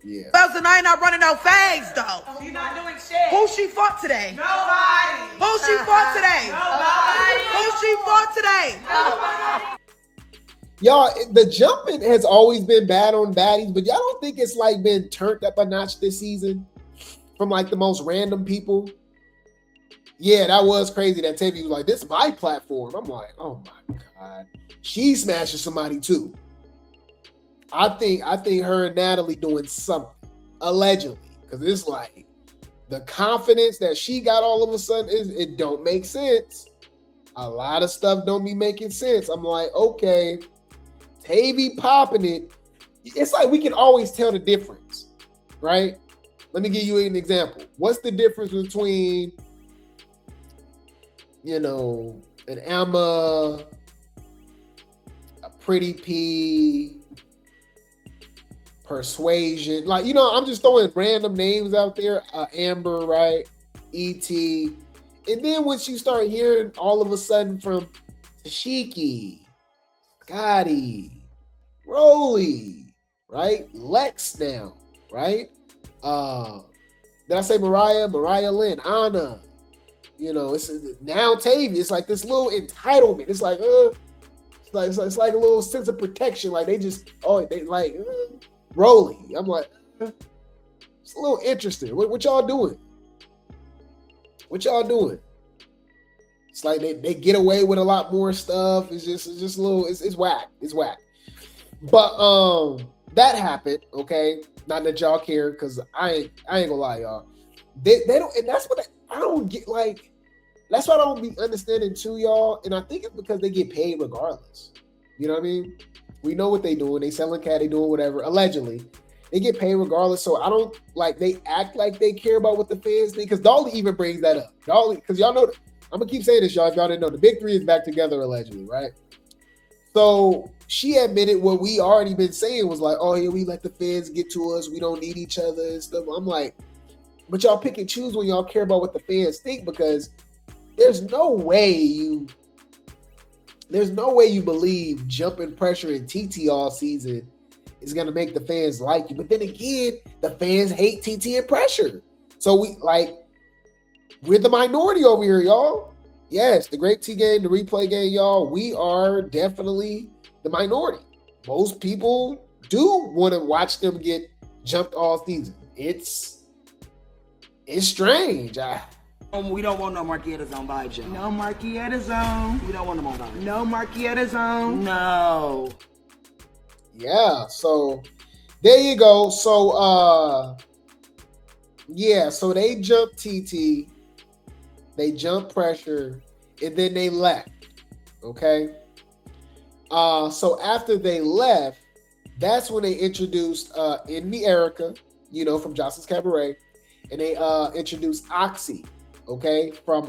Yeah. Felton, I ain't not running no fags though. She's not doing shit. Who she fought today? Nobody. Who she fought today? Nobody. Who she fought today? Nobody. Y'all, the jumping has always been bad on Baddies, but y'all don't think it's like been turned up a notch this season from like the most random people? Yeah, that was crazy that Tavy was like, this is my platform. I'm like, oh my God. She's smashing somebody too. I think her and Natalie doing something, allegedly, because it's like the confidence that she got all of a sudden it don't make sense. A lot of stuff don't be making sense. I'm like, okay, Tavy popping it. It's like we can always tell the difference, right? Let me give you an example. What's the difference between, an Emma, a Pretty P, Persuasion? Like, I'm just throwing random names out there. Amber, right? E.T. And then once you start hearing all of a sudden from Tashiki, Scotty, Rolly, right? Lex now, right? Did I say Mariah? Mariah Lynn, Anna. It's now Tavy. It's like this little entitlement. It's like, it's like a little sense of protection. Like Rolly. I'm like, it's a little interesting. What y'all doing? What y'all doing? It's like they get away with a lot more stuff. It's just a little. It's whack. It's whack. But that happened. Okay, not that y'all care, because I ain't gonna lie, y'all. They don't, and that's what I don't get. Like, that's what I don't be understanding too, y'all. And I think it's because they get paid regardless. You know what I mean? We know what they doing. They selling cat. They doing whatever. Allegedly, they get paid regardless. So I don't like they act like they care about what the fans think. Because Dolly even brings that up. Dolly, because y'all know. I'm gonna keep saying this, y'all. If y'all didn't know, the big three is back together allegedly, right? So she admitted what we already been saying was like, oh yeah, we let the fans get to us. We don't need each other and stuff. I'm like, but y'all pick and choose when y'all care about what the fans think, because there's no way you believe jumping pressure in TT all season is gonna make the fans like you. But then again, the fans hate TT and pressure. So we're the minority over here, y'all. Yes, the Grape Tea game, the replay game, y'all. We are definitely the minority. Most people do want to watch them get jumped all season. It's strange. We don't want no Marquietta Zone vibes, y'all. No Marquietta Zone. We don't want them on vibes. No Marquietta Zone. No. Yeah, so there you go. So so they jumped TT, they jumped pressure, and then they left. Okay. So after they left, that's when they introduced Indy Erica, from Johnson's Cabaret, and they introduced Oxy, okay, from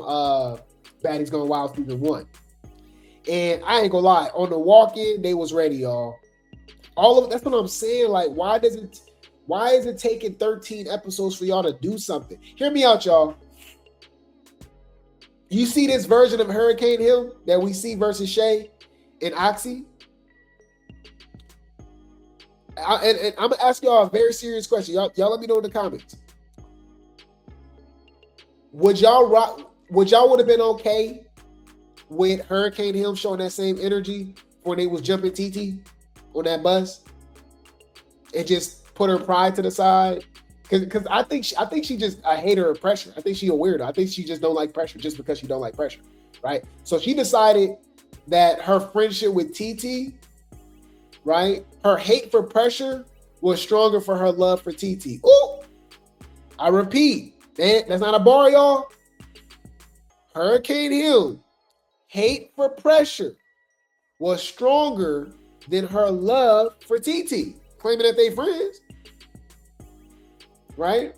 Baddies Gone Wild season 1. And I ain't gonna lie, on the walk-in, they was ready, y'all. That's what I'm saying. Like, why is it taking 13 episodes for y'all to do something? Hear me out, y'all. You see this version of Hurricane Hill that we see versus Shay and Oxy? And I'm gonna ask y'all a very serious question. Y'all let me know in the comments. Would y'all would have been okay with Hurricane Hill showing that same energy when they was jumping TT on that bus and just put her pride to the side? Because I think she just a hater of pressure. I think she a weirdo. I think she just don't like pressure just because she don't like pressure, right? So she decided that her friendship with TT, right? Her hate for pressure was stronger for her love for TT. Ooh! I repeat, that's not a bar, y'all. Hurricane Hill, hate for pressure was stronger than her love for TT, claiming that they friends. Right?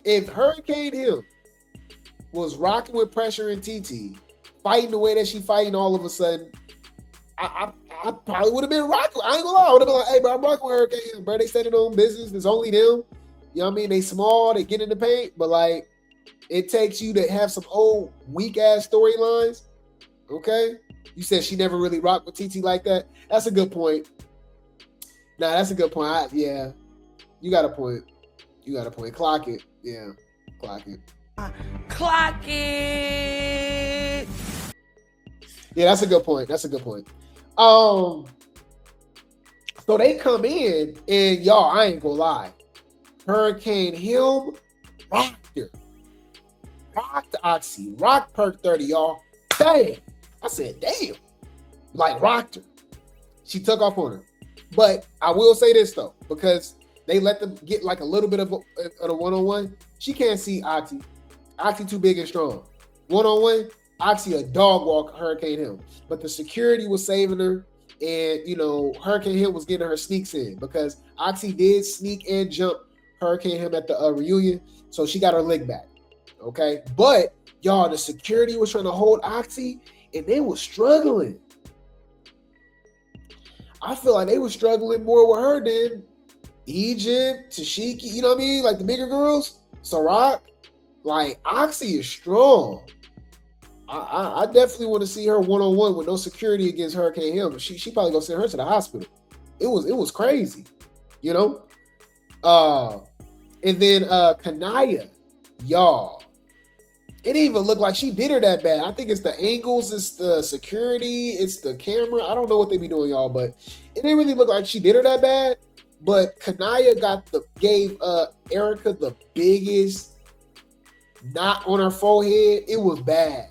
If Hurricane Hill was rocking with pressure and TT, fighting the way that she fighting all of a sudden, I probably would have been rocking. I ain't gonna lie. I would have been like, hey, bro, I'm rocking with Hurricane Hill, bro. They said it on business. It's only them. You know what I mean? They small, they get in the paint, but like it takes you to have some old weak ass storylines. Okay. You said she never really rocked with TT like that. That's a good point. Nah, that's a good point. Yeah. You got a point. You got a point. Clock it. Yeah. Clock it. Clock it. Yeah, that's a good point. That's a good point. So they come in and y'all, I ain't gonna lie. Hurricane Him rocked her. Rocked Oxy. Rocked Perk 30, y'all. Damn. I said, damn. Like rocked her. She took off on her. But I will say this though, because they let them get like a little bit of a one-on-one. She can't see Oxy. Oxy too big and strong. One-on-one, Oxy a dog walk Hurricane Him. But the security was saving her. And, you know, Hurricane Him was getting her sneaks in because Oxy did sneak and jump Hurricane Him at the reunion. So she got her leg back. Okay. But, y'all, the security was trying to hold Oxy and they were struggling. I feel like they were struggling more with her than Egypt, Tashiki, you know what I mean? Like the bigger girls, Ciroc. Like, Oxy is strong. I definitely want to see her one-on-one with no security against Hurricane Him. She probably gonna send her to the hospital. It was crazy, you know? And then Kaniyah, y'all. It didn't even look like she did her that bad. I think it's the angles, it's the security, it's the camera. I don't know what they be doing, y'all, but it didn't really look like she did her that bad. But Kaniyah gave Erica the biggest knot on her forehead. It was bad.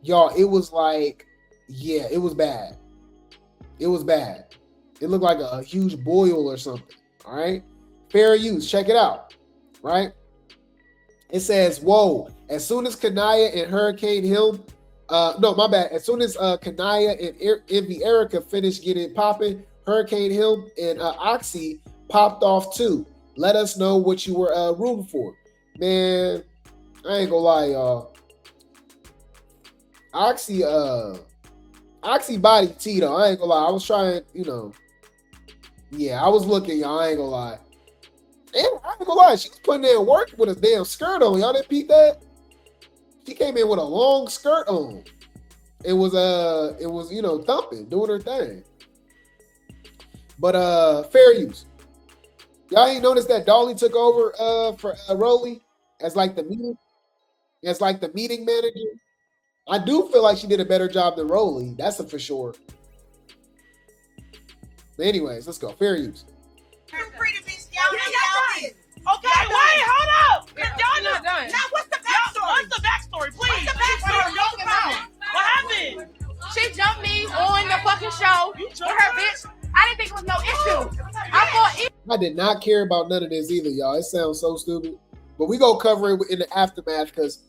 Y'all, it was like, yeah, it was bad. It was bad. It looked like a huge boil or something. All right. Fair use. Check it out. Right. It says, whoa, as soon as Kaniyah and Hurricane Him, no, my bad. As soon as Kaniyah and Envy Erica finished getting popping, Hurricane Him and Oxy popped off too. Let us know what you were rooting for. Man, I ain't gonna lie, y'all. Oxy body T though. I ain't gonna lie. I was trying, you know. Yeah, I was looking, y'all. I ain't gonna lie. And I ain't gonna lie, she was putting in work with a damn skirt on. Y'all didn't peep that? She came in with a long skirt on. It was you know, thumping, doing her thing. But fair use. Y'all ain't noticed that Dolly took over for Rolly as like the meeting manager. I do feel like she did a better job than Rolly. That's for sure. But anyways, let's go. Fair use. Okay, wait, hold up. Y'all not done. Now, what's the backstory? What's the backstory, please? What's the backstory? What happened? She jumped me on the fucking show with her bitch. I didn't think it was no issue. I did not care about none of this either, y'all. It sounds so stupid. But we gonna cover it in the aftermath because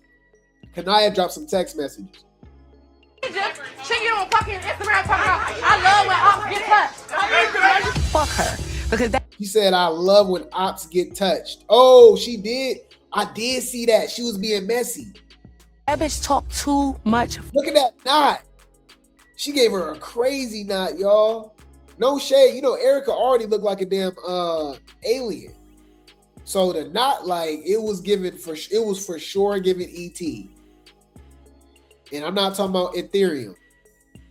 Kaniyah dropped some text messages. She get on fucking Instagram talking about, I love when ops get touched. Fuck her. Because that She said, I love when ops get touched. Oh, she did. I did see that. She was being messy. bitch talked too much. Look at that knot. She gave her a crazy knot, y'all. No shade. You know, Erica already looked like a damn alien. So the knot, like, it was for sure giving ET. And I'm not talking about Ethereum.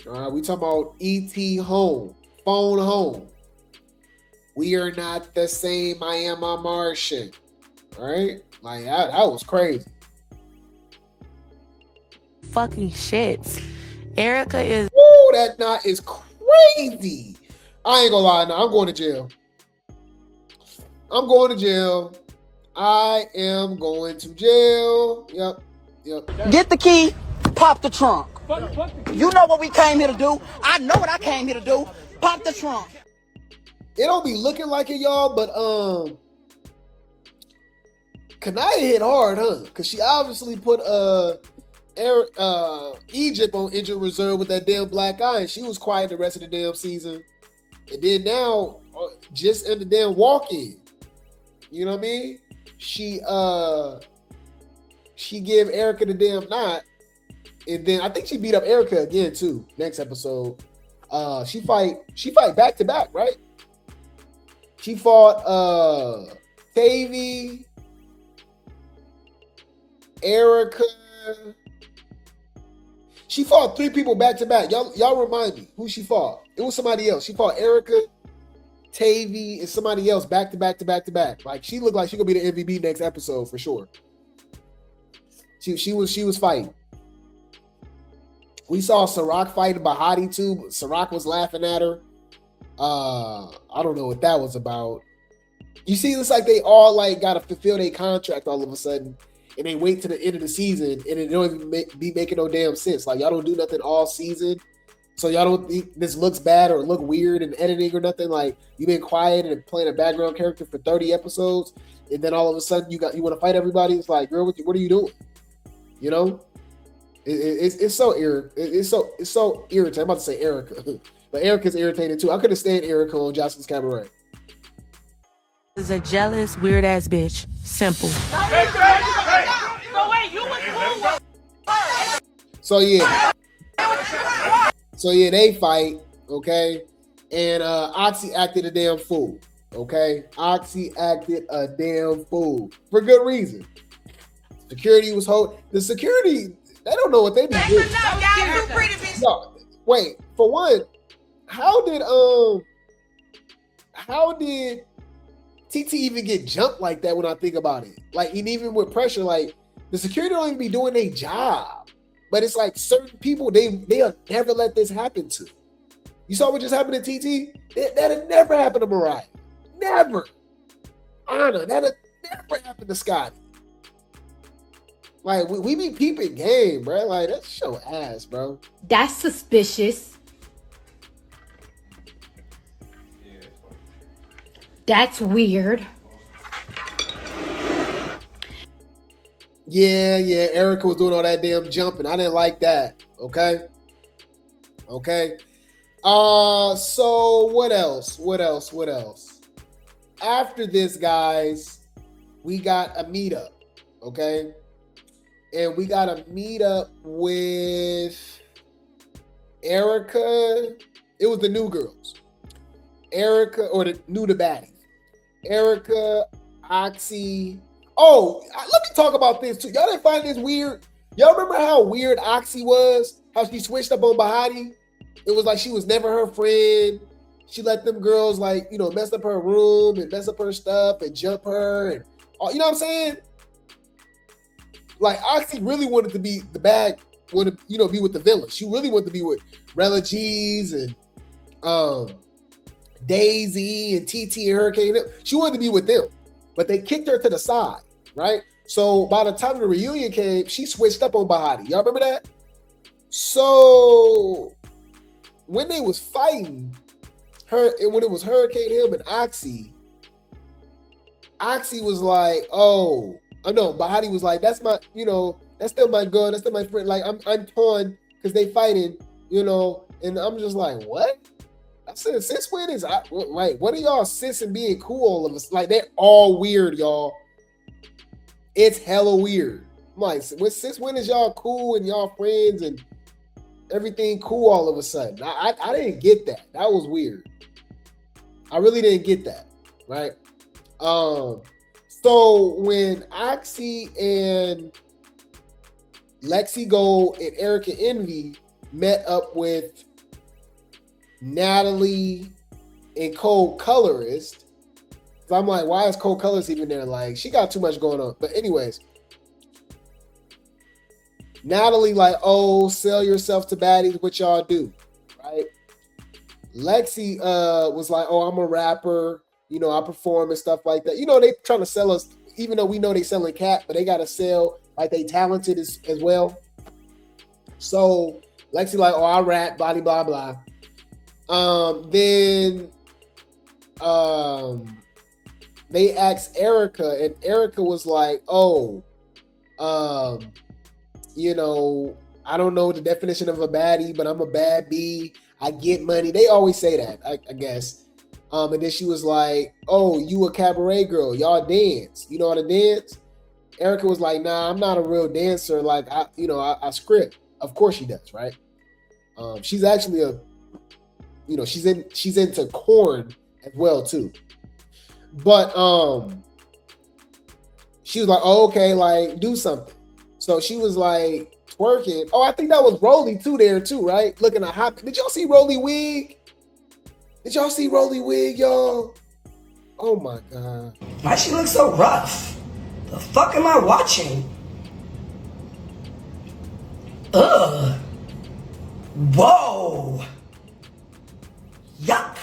All right, we talking about ET home, phone home. We are not the same. I am a Martian. All right, like that was crazy. Fucking shit. Erica is. Woo, that knot is crazy. I ain't gonna lie. No, I'm going to jail. I'm going to jail. I am going to jail. Yep. Get the key, pop the trunk. You know what we came here to do. I know what I came here to do. Pop the trunk. It don't be looking like it, y'all, but Kaniyah hit hard, huh? Because she obviously put Egypt on injured reserve with that damn black eye, and she was quiet the rest of the damn season. And then now, just in the damn walk-in, you know what I mean? She gave Erica the damn knot, and then I think she beat up Erica again too. Next episode, she fight back to back, right? She fought Tavy, Erica. She fought 3 people back to back. Y'all remind me who she fought. It was somebody else. She fought Erica, Tavy, and somebody else back to back to back to back. Like she looked like she gonna be the MVP next episode for sure. She was fighting. We saw Ciroc fighting Bahati too. But Ciroc was laughing at her. I don't know what that was about. You see, it's like they all like gotta fulfill their contract all of a sudden, and they wait to the end of the season, and it don't even be making no damn sense. Like y'all don't do nothing all season, so y'all don't think this looks bad or look weird in editing or nothing. Like you've been quiet and playing a background character for 30 episodes, and then all of a sudden you want to fight everybody. It's like, girl, what are you doing? You know, it's so irritating. I'm about to say Erica, but Erica's irritating too. I could have stayed Erica on Jocelyn's Cabaret. Is a jealous, weird ass bitch. Simple. So yeah, they fight, okay? And Oxy acted a damn fool, okay? Oxy acted a damn fool for good reason. Security was the security, they don't know what they be doing. No, wait, for one, how did TT even get jumped like that when I think about it? Like, and even with pressure, like, the security don't even be doing their job. But it's like certain people, they'll never let this happen to. You saw what just happened to TT? That'll never happen to Mariah. Never. Anna, that'll never happen to Scotty. Like, we be peeping game, bro. Like, that's show ass, bro. That's suspicious. That's weird. Yeah, Erica was doing all that damn jumping. I didn't like that. Okay. So what else? After this, guys, we got a meetup. Okay. And we got a meetup with Erica. It was the new girls. Erica, or the Baddies. Erica, Oxy. Oh, let me talk about this too. Y'all didn't find this weird? Y'all remember how weird Oxy was? How she switched up on Bahati? It was like she was never her friend. She let them girls mess up her room and mess up her stuff and jump her and you know what I'm saying? Like Oxy really wanted to be the bad, be with the villain. She really wanted to be with Rella G's and Daisy and TT and Hurricane. She wanted to be with them, but they kicked her to the side, right? So by the time the reunion came, she switched up on Bahati. Y'all remember that? So when they was fighting when it was Hurricane, him, and Oxy was like, oh no, Bahati was like, that's my, that's still my girl, that's still my friend. Like I'm torn because they fighting, and I'm just like, what? I said, since when is what are y'all sis and being cool all of us? Like they're all weird, y'all. It's hella weird. I'm like, since when is y'all cool and y'all friends and everything cool all of a sudden? I didn't get that. That was weird. I really didn't get that, right? So when Oxy and Lexi Gold and Erica Envy met up with Natalie and Cold Colorist, so I'm like, why is Cold Colorist even there? Like, she got too much going on. But anyways, Natalie like, oh, sell yourself to baddies, what y'all do, right? Lexi was like, oh, I'm a rapper, I perform and stuff like that. They trying to sell us, even though we know they selling cat, but they got to sell like they talented as well. So Lexi like, oh, I rap, blah, blah, blah. Then they asked Erica, and Erica was like, oh, I don't know the definition of a baddie, but I'm a bad bee. I get money. They always say that, I guess. And then she was like, oh, you a cabaret girl. Y'all dance. You know how to dance? Erica was like, nah, I'm not a real dancer. Like, I script. Of course she does, right? She's actually she's into corn as well, too. But she was like, oh, okay, like do something. So she was like twerking. Oh, I think that was Rolly too there too, right? Looking at hot. Did y'all see Rolly wig? Did y'all see Rolly wig, y'all? Oh my God. Why she look so rough? The fuck am I watching? Ugh. Whoa. Yuck.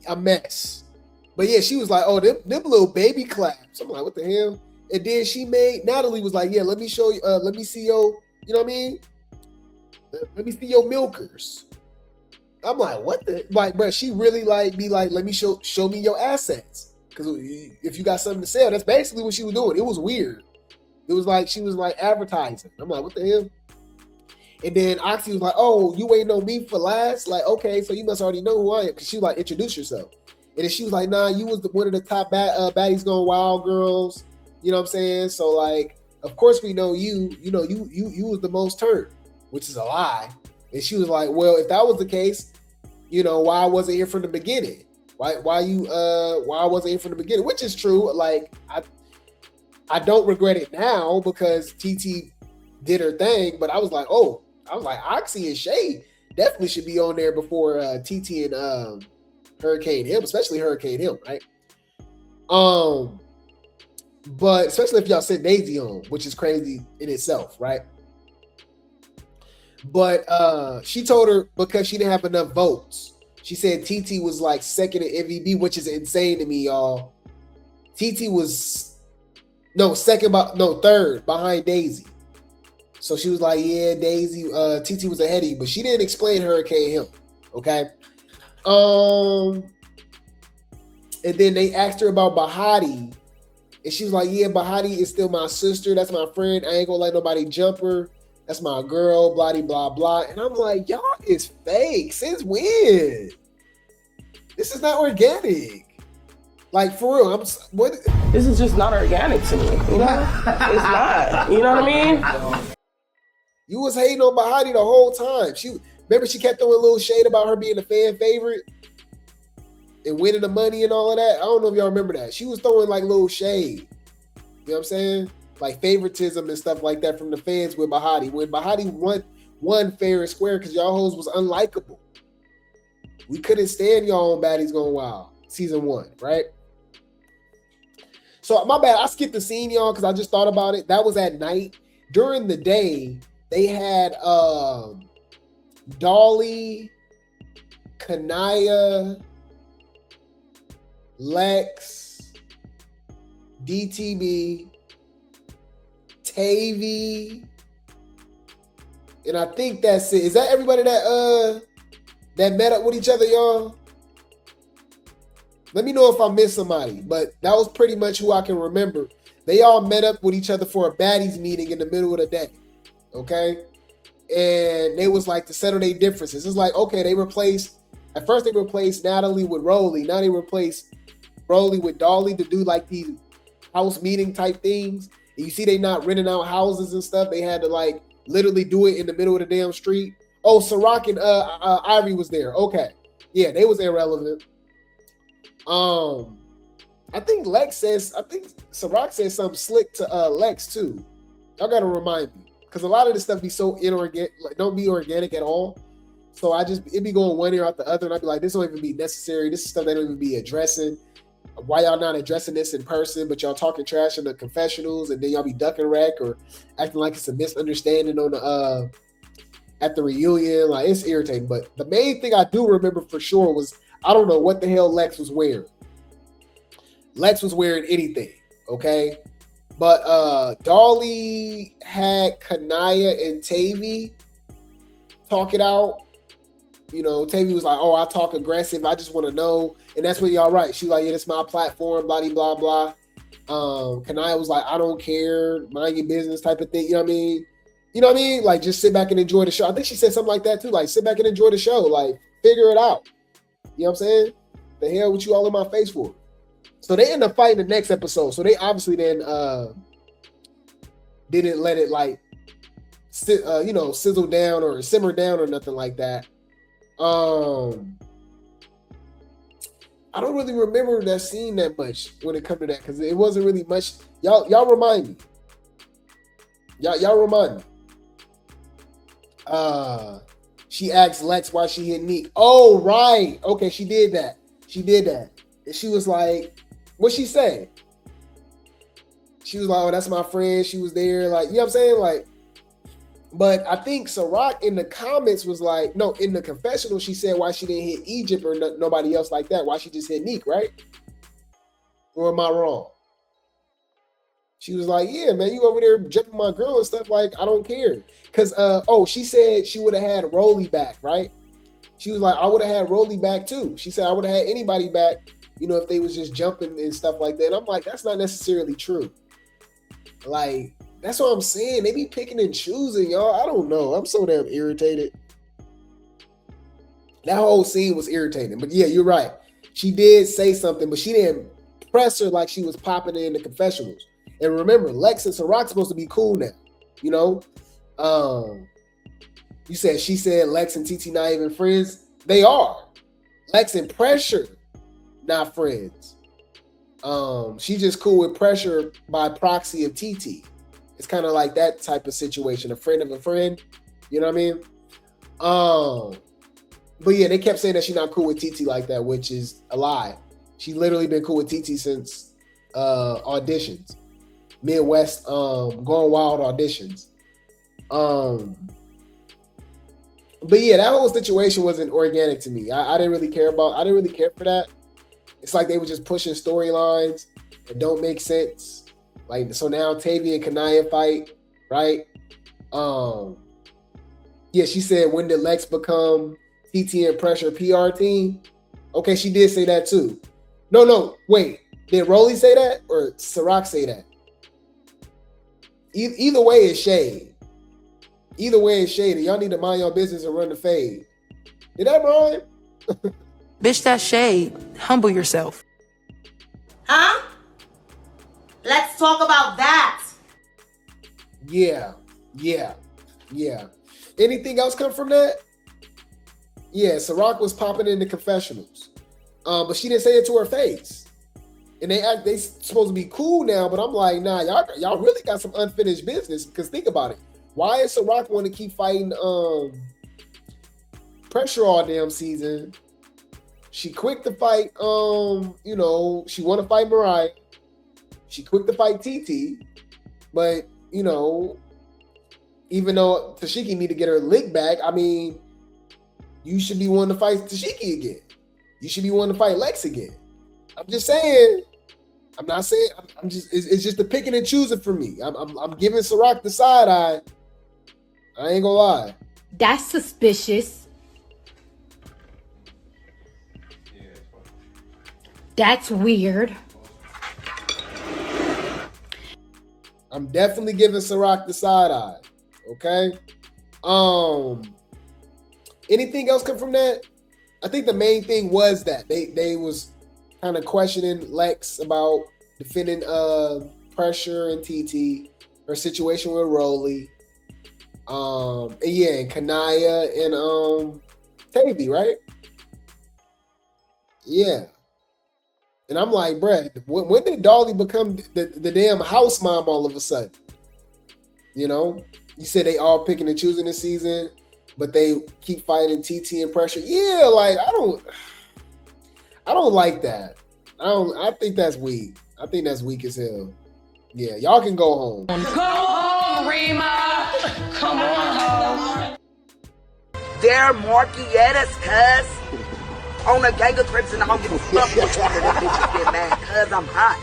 A mess. But yeah, she was like, oh, them little baby claps. I'm like, what the hell? And then Natalie was like, yeah, let me show you, let me see your, you know what I mean? Let me see your milkers. I'm like, what the, like, bro, she really like be like, let me show me your assets. Because if you got something to sell, that's basically what she was doing. It was weird. It was like, she was like advertising. I'm like, what the hell? And then Oxy was like, oh, you ain't know me for last? Like, okay, so you must already know who I am. Because she was like, introduce yourself. And then she was like, nah, you was one of the top baddies going wild girls. You know what I'm saying? So like, of course we know you. You know, you was the most turned, which is a lie. And she was like, well, if that was the case, you know, why I wasn't here from the beginning? Why I wasn't here from the beginning? Which is true. Like, I don't regret it now because TT did her thing, but I was like, Oxy and Shay definitely should be on there before TT and Hurricane Him, especially Hurricane Him, right? But especially if y'all sent Daisy on, which is crazy in itself, right? But she told her because she didn't have enough votes. She said TT was like second in MVP, which is insane to me, y'all. TT was third behind Daisy. So she was like, yeah, Daisy, TT was ahead of you, but she didn't explain Hurricane Him. Okay. And then they asked her about Bahati, and she was like, yeah, Bahati is still my sister. That's my friend. I ain't gonna let nobody jump her. That's my girl, blah, blah, blah. And I'm like, y'all is fake. Since when? This is not organic. Like, for real, This is just not organic to me, you know? It's not, you know what I mean? You was hating on Bahati the whole time. Remember she kept throwing a little shade about her being a fan favorite and winning the money and all of that? I don't know if y'all remember that. She was throwing like little shade. You know what I'm saying? Like favoritism and stuff like that from the fans with Bahati. When Bahati won fair and square because y'all hoes was unlikable. We couldn't stand y'all on Baddies Going Wild, season 1, right? So my bad, I skipped the scene, y'all, because I just thought about it. That was at night. During the day, they had Dolly, Kaniyah, Lex, DTB, Tavy, and I think that's it. Is that everybody that met up with each other, y'all? Let me know if I missed somebody, but that was pretty much who I can remember. They all met up with each other for a baddies meeting in the middle of the day, okay? And they was like to settle their differences. It's like, okay, at first they replaced Natalie with Rolly. Now they replaced Rolly with Dolly to do like these house meeting type things. And you see they not renting out houses and stuff. They had to like literally do it in the middle of the damn street. Oh, Ciroc and Ivory was there. Okay. Yeah, they was irrelevant. I think Ciroc says something slick to Lex too. Y'all gotta remind me. Because a lot of this stuff be so inorganic, like don't be organic at all. So it be going one ear out the other, and I'd be like, this don't even be necessary. This is stuff they don't even be addressing. Why y'all not addressing this in person, but y'all talking trash in the confessionals, and then y'all be ducking wreck or acting like it's a misunderstanding on the at the reunion. Like, it's irritating. But the main thing I do remember for sure was, I don't know what the hell Lex was wearing. Lex was wearing anything, okay? But Dolly had Kaniyah and Tavy talk it out. You know, Tavy was like, oh, I talk aggressive. I just want to know. And that's when y'all right. She's like, yeah, it's my platform, blah, blah, blah. Kaniyah was like, I don't care. Mind your business type of thing. You know what I mean? You know what I mean? Like, just sit back and enjoy the show. I think she said something like that too. Like, sit back and enjoy the show. Like, figure it out. You know what I'm saying? The hell with you all in my face for? So they end up fighting the next episode. So they obviously then didn't let it like sizzle down or simmer down or nothing like that. I don't really remember that scene that much when it comes to that because it wasn't really much. Y'all remind me. Y'all remind me. She asked Lex why she hit Neek. Oh, right. Okay, she did that. And she was like, what'd she say? She was like, oh, that's my friend. She was there. Like, you know what I'm saying? Like, but I think Ciroc in the comments was like, no, in the confessional, she said why she didn't hit Egypt or nobody else like that. Why she just hit Neek, right? Or am I wrong? She was like, yeah, man, you over there jumping my girl and stuff. Like, I don't care. Because, she said she would have had Rolly back, right? She was like, I would have had Rolly back too. She said, I would have had anybody back, you know, if they was just jumping and stuff like that. And I'm like, that's not necessarily true. Like, that's what I'm saying. They be picking and choosing, y'all. I don't know. I'm so damn irritated. That whole scene was irritating. But yeah, you're right. She did say something, but she didn't press her like she was popping in the confessionals. And remember, Lex and Ciroc supposed to be cool now. You know? She said Lex and TT not even friends. They are. Lex and Pressure not friends. She just cool with Pressure by proxy of TT. It's kind of like that type of situation, a friend of a friend. You know what I mean? But yeah, they kept saying that she's not cool with TT like that, which is a lie. She literally been cool with TT since auditions. Midwest Going Wild auditions. But yeah, that whole situation wasn't organic to me. I didn't really care for that. It's like they were just pushing storylines that don't make sense. Like, so now Tavia and Kaniyah fight, right? Yeah, she said, when did Lex become TT and Pressure PR team? Okay, she did say that too. No, wait. Did Rolly say that or Ciroc say that? Either way is shade. Either way is shady. Y'all need to mind your business and run the fade. Did that rhyme? Bitch, that's shade. Humble yourself. Huh? Let's talk about that. Yeah. Anything else come from that? Yeah, Ciroc was popping in the confessionals. But she didn't say it to her face. And they supposed to be cool now, but I'm like, nah, y'all really got some unfinished business. Because think about it. Why is Ciroc want to keep fighting Pressure all damn season? She quick to fight, she want to fight Mariah. She quick to fight TT. But, even though Tashiki need to get her lick back, I mean, you should be wanting to fight Tashiki again. You should be wanting to fight Lex again. I'm just saying. I'm not saying. It's just the picking and choosing for me. I'm giving Ciroc the side eye. I ain't gonna lie. That's suspicious. That's weird. I'm definitely giving Ciroc the side eye. Okay. Anything else come from that? I think the main thing was that they was kind of questioning Lex about defending Pressure and TT, her situation with Rolly. And Kaniyah and Tavy, right? Yeah. And I'm like, bruh, when did Dolly become the damn house mom all of a sudden? You said they all picking and choosing this season, but they keep fighting TT and Pressure. Yeah, like I don't like that. I think that's weak. I think that's weak as hell. Yeah, y'all can go home. Go home, Rima. Come on home. They're Marquietta's cuz. On a gang of Crips and I don't give a fuck which one of the bitches get mad, cuz I'm hot.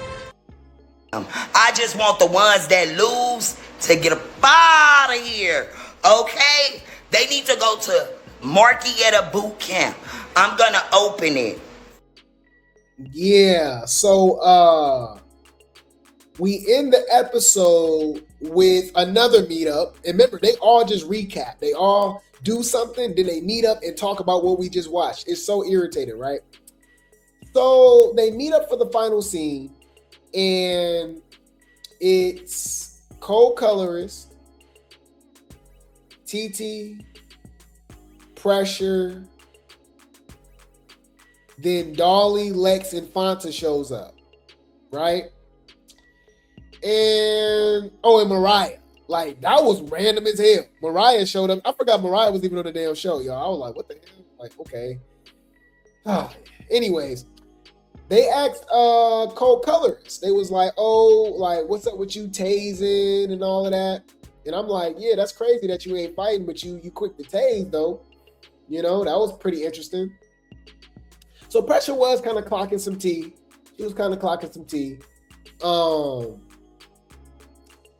I just want the ones that lose to get up out of here, okay? They need to go to Marquietta boot camp. I'm gonna open it. Yeah, so we end the episode with another meetup. And remember, they all just recap. They all do something, then they meet up and talk about what we just watched. It's so irritating, right? So they meet up for the final scene, and it's co-colorist, TT, Pressure, Then Dolly, Lex, and Fanta shows up, right? And Mariah. Like, that was random as hell. Mariah showed up. I forgot Mariah was even on the damn show, y'all. I was like, what the hell? Like, okay. Anyways, they asked Cold Colors. They was like, oh, like, what's up with you tasing and all of that? And I'm like, yeah, that's crazy that you ain't fighting, but you quick to tase, though. You know, that was pretty interesting. So Pressure was kind of clocking some tea. She was kind of clocking some tea.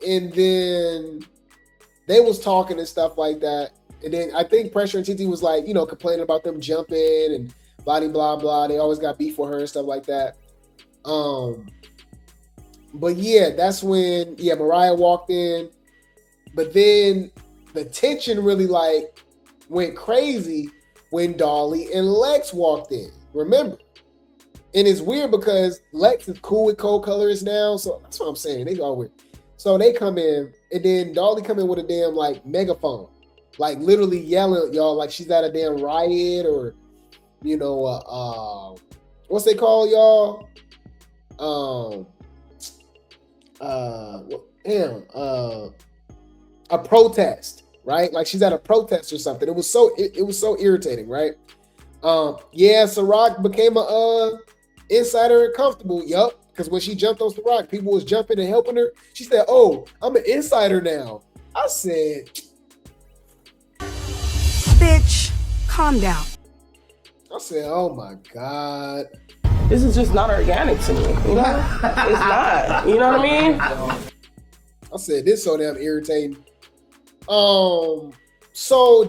And then they was talking and stuff like that. And then I think Pressure and TT was like, you know, complaining about them jumping and blah, blah, blah. They always got beef for her and stuff like that. But yeah, that's when, Mariah walked in. But then the tension really like went crazy when Dolly and Lex walked in. Remember? And it's weird because Lex is cool with Cold Colors now. So that's what I'm saying. They all weird. So they come in, and then Dolly come in with a damn like megaphone, like literally yelling at y'all like she's at a damn riot or, you know, what's they call y'all? A protest, right? Like she's at a protest or something. It was so irritating, right? Ciroc became a insider and comfortable. Yup. Because when she jumped on Ciroc, people was jumping and helping her. She said, oh, I'm an insider now. I said, bitch, calm down. I said, oh my God. This is just not organic to me, you know? It's not, you know what I mean? I said, this so damn irritating. So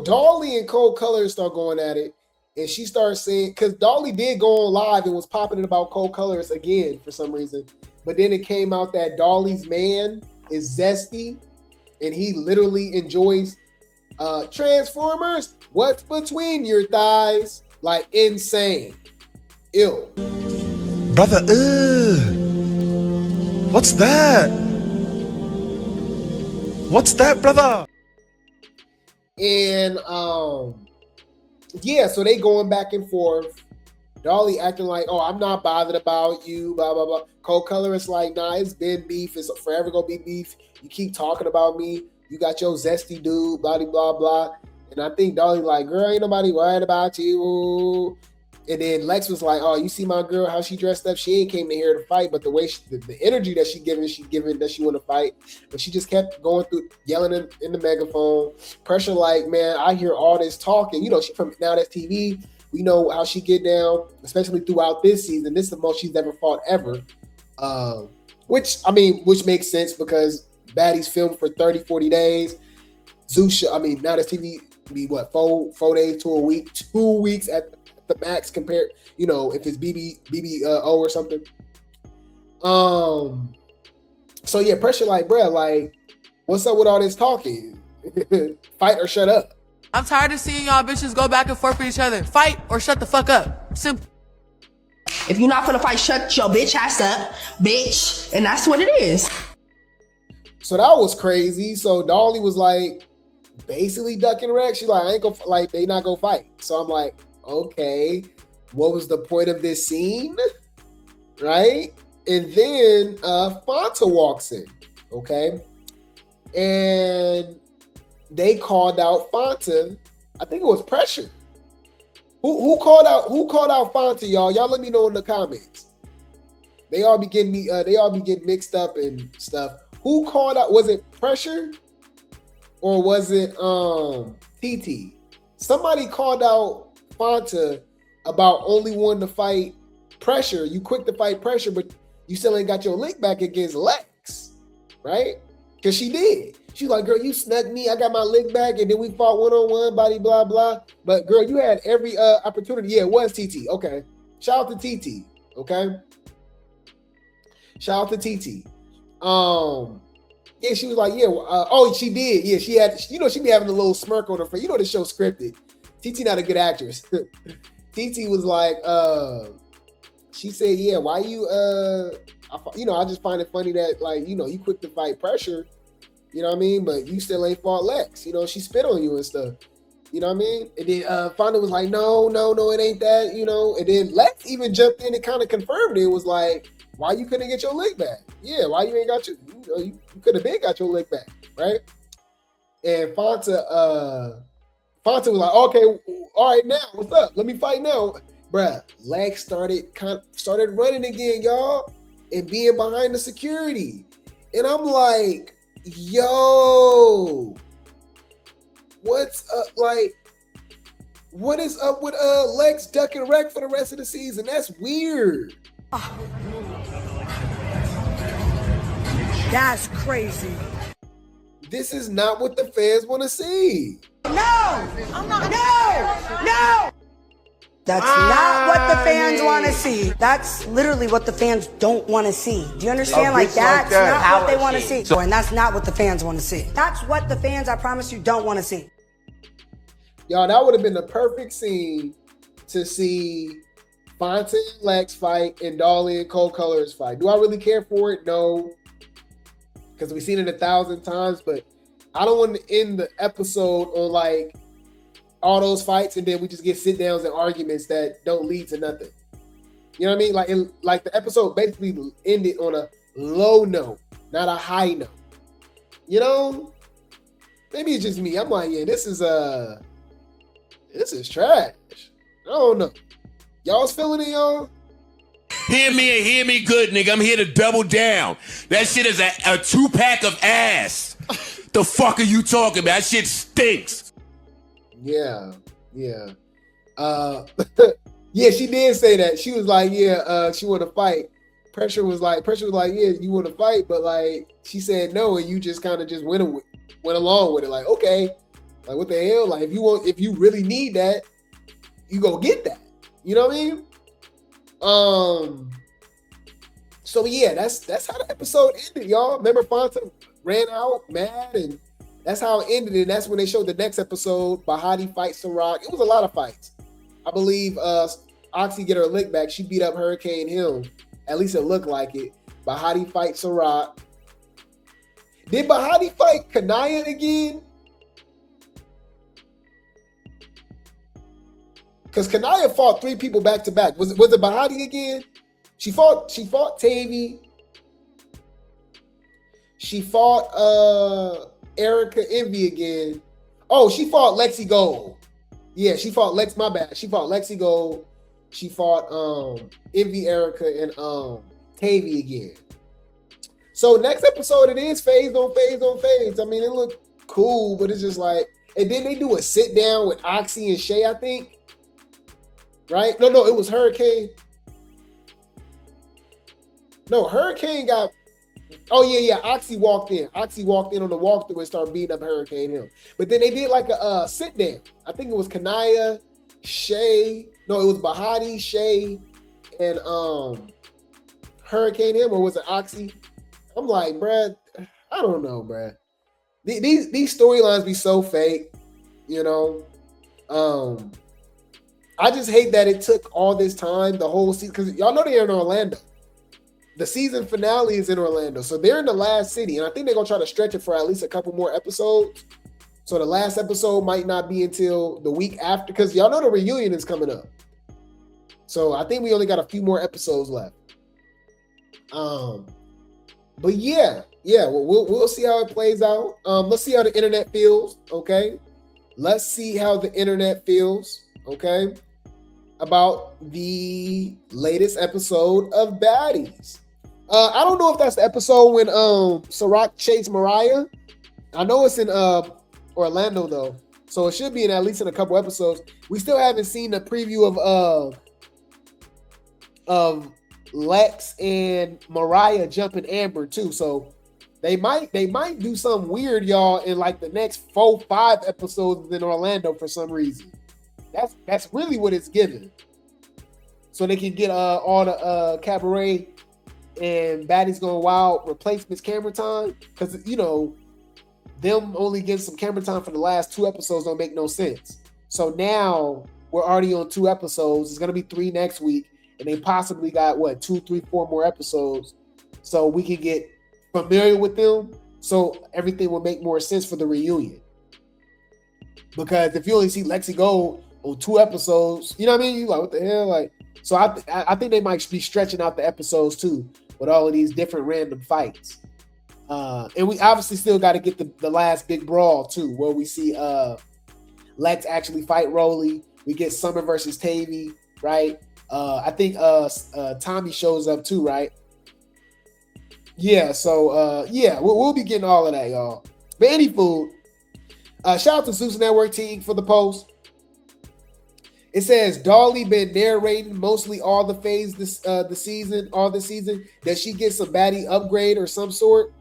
Dolly and Cold Colors start going at it. And she starts saying, because Dolly did go on live and was popping it about Cold Colors again for some reason. But then it came out that Dolly's man is zesty and he literally enjoys Transformers. What's between your thighs? Like insane. Ill. Brother, what's that? What's that, brother? And so they going back and forth. Dolly acting like, oh, I'm not bothered about you, blah, blah, blah. Cold Color is like, nah, it's been beef. It's forever gonna be beef. You keep talking about me. You got your zesty dude, blah, blah, blah. And I think Dolly like, girl, ain't nobody worried about you. And then Lex was like, oh, you see my girl, how she dressed up? She ain't came in here to fight, but the way the energy that she giving that she want to fight. But she just kept going through, yelling in the megaphone. Pressure like, man, I hear all this talking. You know, she from Now That's TV. We know how she get down, especially throughout this season. This is the most she's ever fought ever. Which makes sense because Baddies filmed for 30, 40 days. Zeus, Now That's TV be what, 4 days to a week, 2 weeks at the max compared, you know, if it's BBO or something. So yeah, Pressure like, bruh, like, what's up with all this talking? Fight or shut up. I'm tired of seeing y'all bitches go back and forth with each other. Fight or shut the fuck up. Simple. If you're not gonna fight, shut your bitch ass up, bitch. And that's what it is. So that was crazy. So Dolly was like, basically ducking Rex. She's like, I ain't gonna, like, they not gonna fight. So I'm like, okay, what was the point of this scene? Right? And then Fanta walks in, okay? And they called out Fanta. I think it was Pressure. Who called out Fanta, y'all? Y'all let me know in the comments. They all be getting mixed up and stuff. Who called out? Was it Pressure? Or was it TT? Somebody called out Fanta about only wanting to fight Pressure. You quick to fight Pressure, but you still ain't got your lick back against Lex, right? Because she did. She's like, girl, you snuck me. I got my lick back, and then we fought one-on-one, blah, blah, blah. But girl, you had every opportunity. Yeah, it was TT. Okay. Shout out to TT. Okay. Shout out to TT. Yeah, she was like, yeah. She did. Yeah, she had, you know, she be having a little smirk on her face. You know, the show scripted. TT not a good actress. TT was like, she said, yeah, why you, I just find it funny that, like, you know, you quick to fight Pressure, you know what I mean? But you still ain't fought Lex. You know, she spit on you and stuff. You know what I mean? And then Fonda was like, no, it ain't that, you know. And then Lex even jumped in and kind of confirmed it. It was like, why you couldn't get your lick back? Yeah, why you ain't got your, you could have been got your lick back, right? And Fonta was like, okay, all right, now, what's up? Let me fight now. Bruh, Lex started running again, y'all, and being behind the security. And I'm like, yo, what's up? Like, what is up with Lex ducking wreck for the rest of the season? That's weird. That's crazy. This is not what the fans want to see. No! No! That's not what the fans want to see. That's literally what the fans don't want to see. Do you understand? Like, that's not what they want to see. And that's not what the fans want to see. That's what the fans, I promise you, don't want to see. Y'all, that would have been the perfect scene to see Fonta and Lex fight and Dolly and Cold Colors fight. Do I really care for it? No. Because we've seen it 1,000 times, but I don't want to end the episode on like all those fights and then we just get sit downs and arguments that don't lead to nothing. You know what I mean? Like the episode basically ended on a low note, not a high note. You know? Maybe it's just me. I'm like, yeah, this is trash. I don't know. Y'all's feeling it, y'all? Hear me and hear me good, nigga. I'm here to double down. That shit is a 2-pack of ass. The fuck are you talking about? That shit stinks. Yeah. Yeah, she did say that. She was like, she want to fight. Pressure was like, yeah, you want to fight, but like, she said no, and you just kind of just went along with it. Like, okay, like what the hell? Like, if you really need that, you go get that. You know what I mean? So yeah, that's how the episode ended, y'all. Remember Fonta ran out mad, and that's how it ended. And that's when they showed the next episode. Bahati fights Ciroc. It was a lot of fights. I believe Oxy get her lick back. She beat up Hurricane Hill. At least it looked like it. Bahati fights Ciroc. Did Bahati fight Kaniyah again? Because Kaniyah fought 3 people back to back. Was it Bahati again? She fought Tavy. She fought Erica Envy again. Oh, she fought Lexi Gold. Yeah, she fought my bad. She fought Lexi Gold. She fought Envy, Erica, and Tavy again. So next episode it is phase on phase on phase. I mean, it looked cool, but it's just like, and then they do a sit down with Oxy and Shay, I think. Right? No, it was Hurricane. No, Hurricane got. Oh yeah. Oxy walked in. Oxy walked in on the walkthrough and started beating up Hurricane Hill. But then they did like a sit down. I think it was Kaniyah, Shay. No, it was Bahati, Shay, and Hurricane Hill, or was it Oxy? I'm like, bruh, I don't know, bruh. These storylines be so fake, you know. I just hate that it took all this time, the whole season, because y'all know they're in Orlando. The season finale is in Orlando. So they're in the last city, and I think they're going to try to stretch it for at least a couple more episodes. So the last episode might not be until the week after, because y'all know the reunion is coming up. So I think we only got a few more episodes left. But yeah, we'll see how it plays out. Let's see how the internet feels, okay? Let's see how the internet feels, okay, about the latest episode of Baddies. I don't know if that's the episode when Ciroc chased Mariah. I know it's in Orlando though, so it should be in at least in a couple episodes. We still haven't seen the preview of Lex and Mariah jumping Amber too, so they might do something weird, y'all, in like the next 4-5 episodes in Orlando for some reason. That's really what it's giving. So they can get all the Cabaret and Baddies Going Wild replacements camera time, because you know them only getting some camera time for the last 2 episodes don't make no sense. So now we're already on 2 episodes. It's gonna be 3 next week, and they possibly got 2, 3, 4 more episodes, so we can get familiar with them. So everything will make more sense for the reunion. Because if you only see Lexi Gold on 2 episodes, you know what I mean? You like, what the hell? Like, so I think they might be stretching out the episodes too with all of these different random fights. And we obviously still got to get the last big brawl too, where we see Lex actually fight Rolly. We get Summer versus Tavy, right? I think Tommy shows up too, right? Yeah, so yeah, we'll be getting all of that, y'all. But any food, shout out to Zeus Network team for the post. It says Dolly been narrating mostly all the phase this season. Does she get some baddie upgrade or some sort?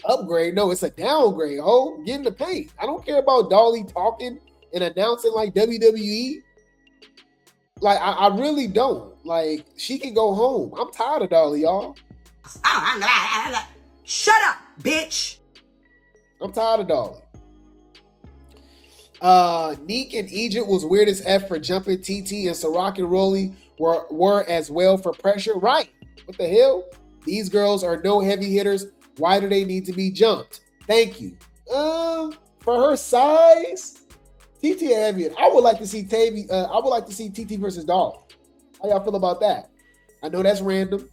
Upgrade? No, it's a downgrade. Ho, get in the paint. I don't care about Dolly talking and announcing like WWE. Like I really don't. Like she can go home. I'm tired of Dolly, y'all. Shut up, bitch. I'm tired of Dolly. Neek and Egypt was weird as F for jumping. TT and Ciroc and Rolly were as well for pressure. Right. What the hell? These girls are no heavy hitters. Why do they need to be jumped? Thank you. For her size, TT heavy. I would like to see Tavy. I would like to see TT versus Dolly. How y'all feel about that? I know that's random,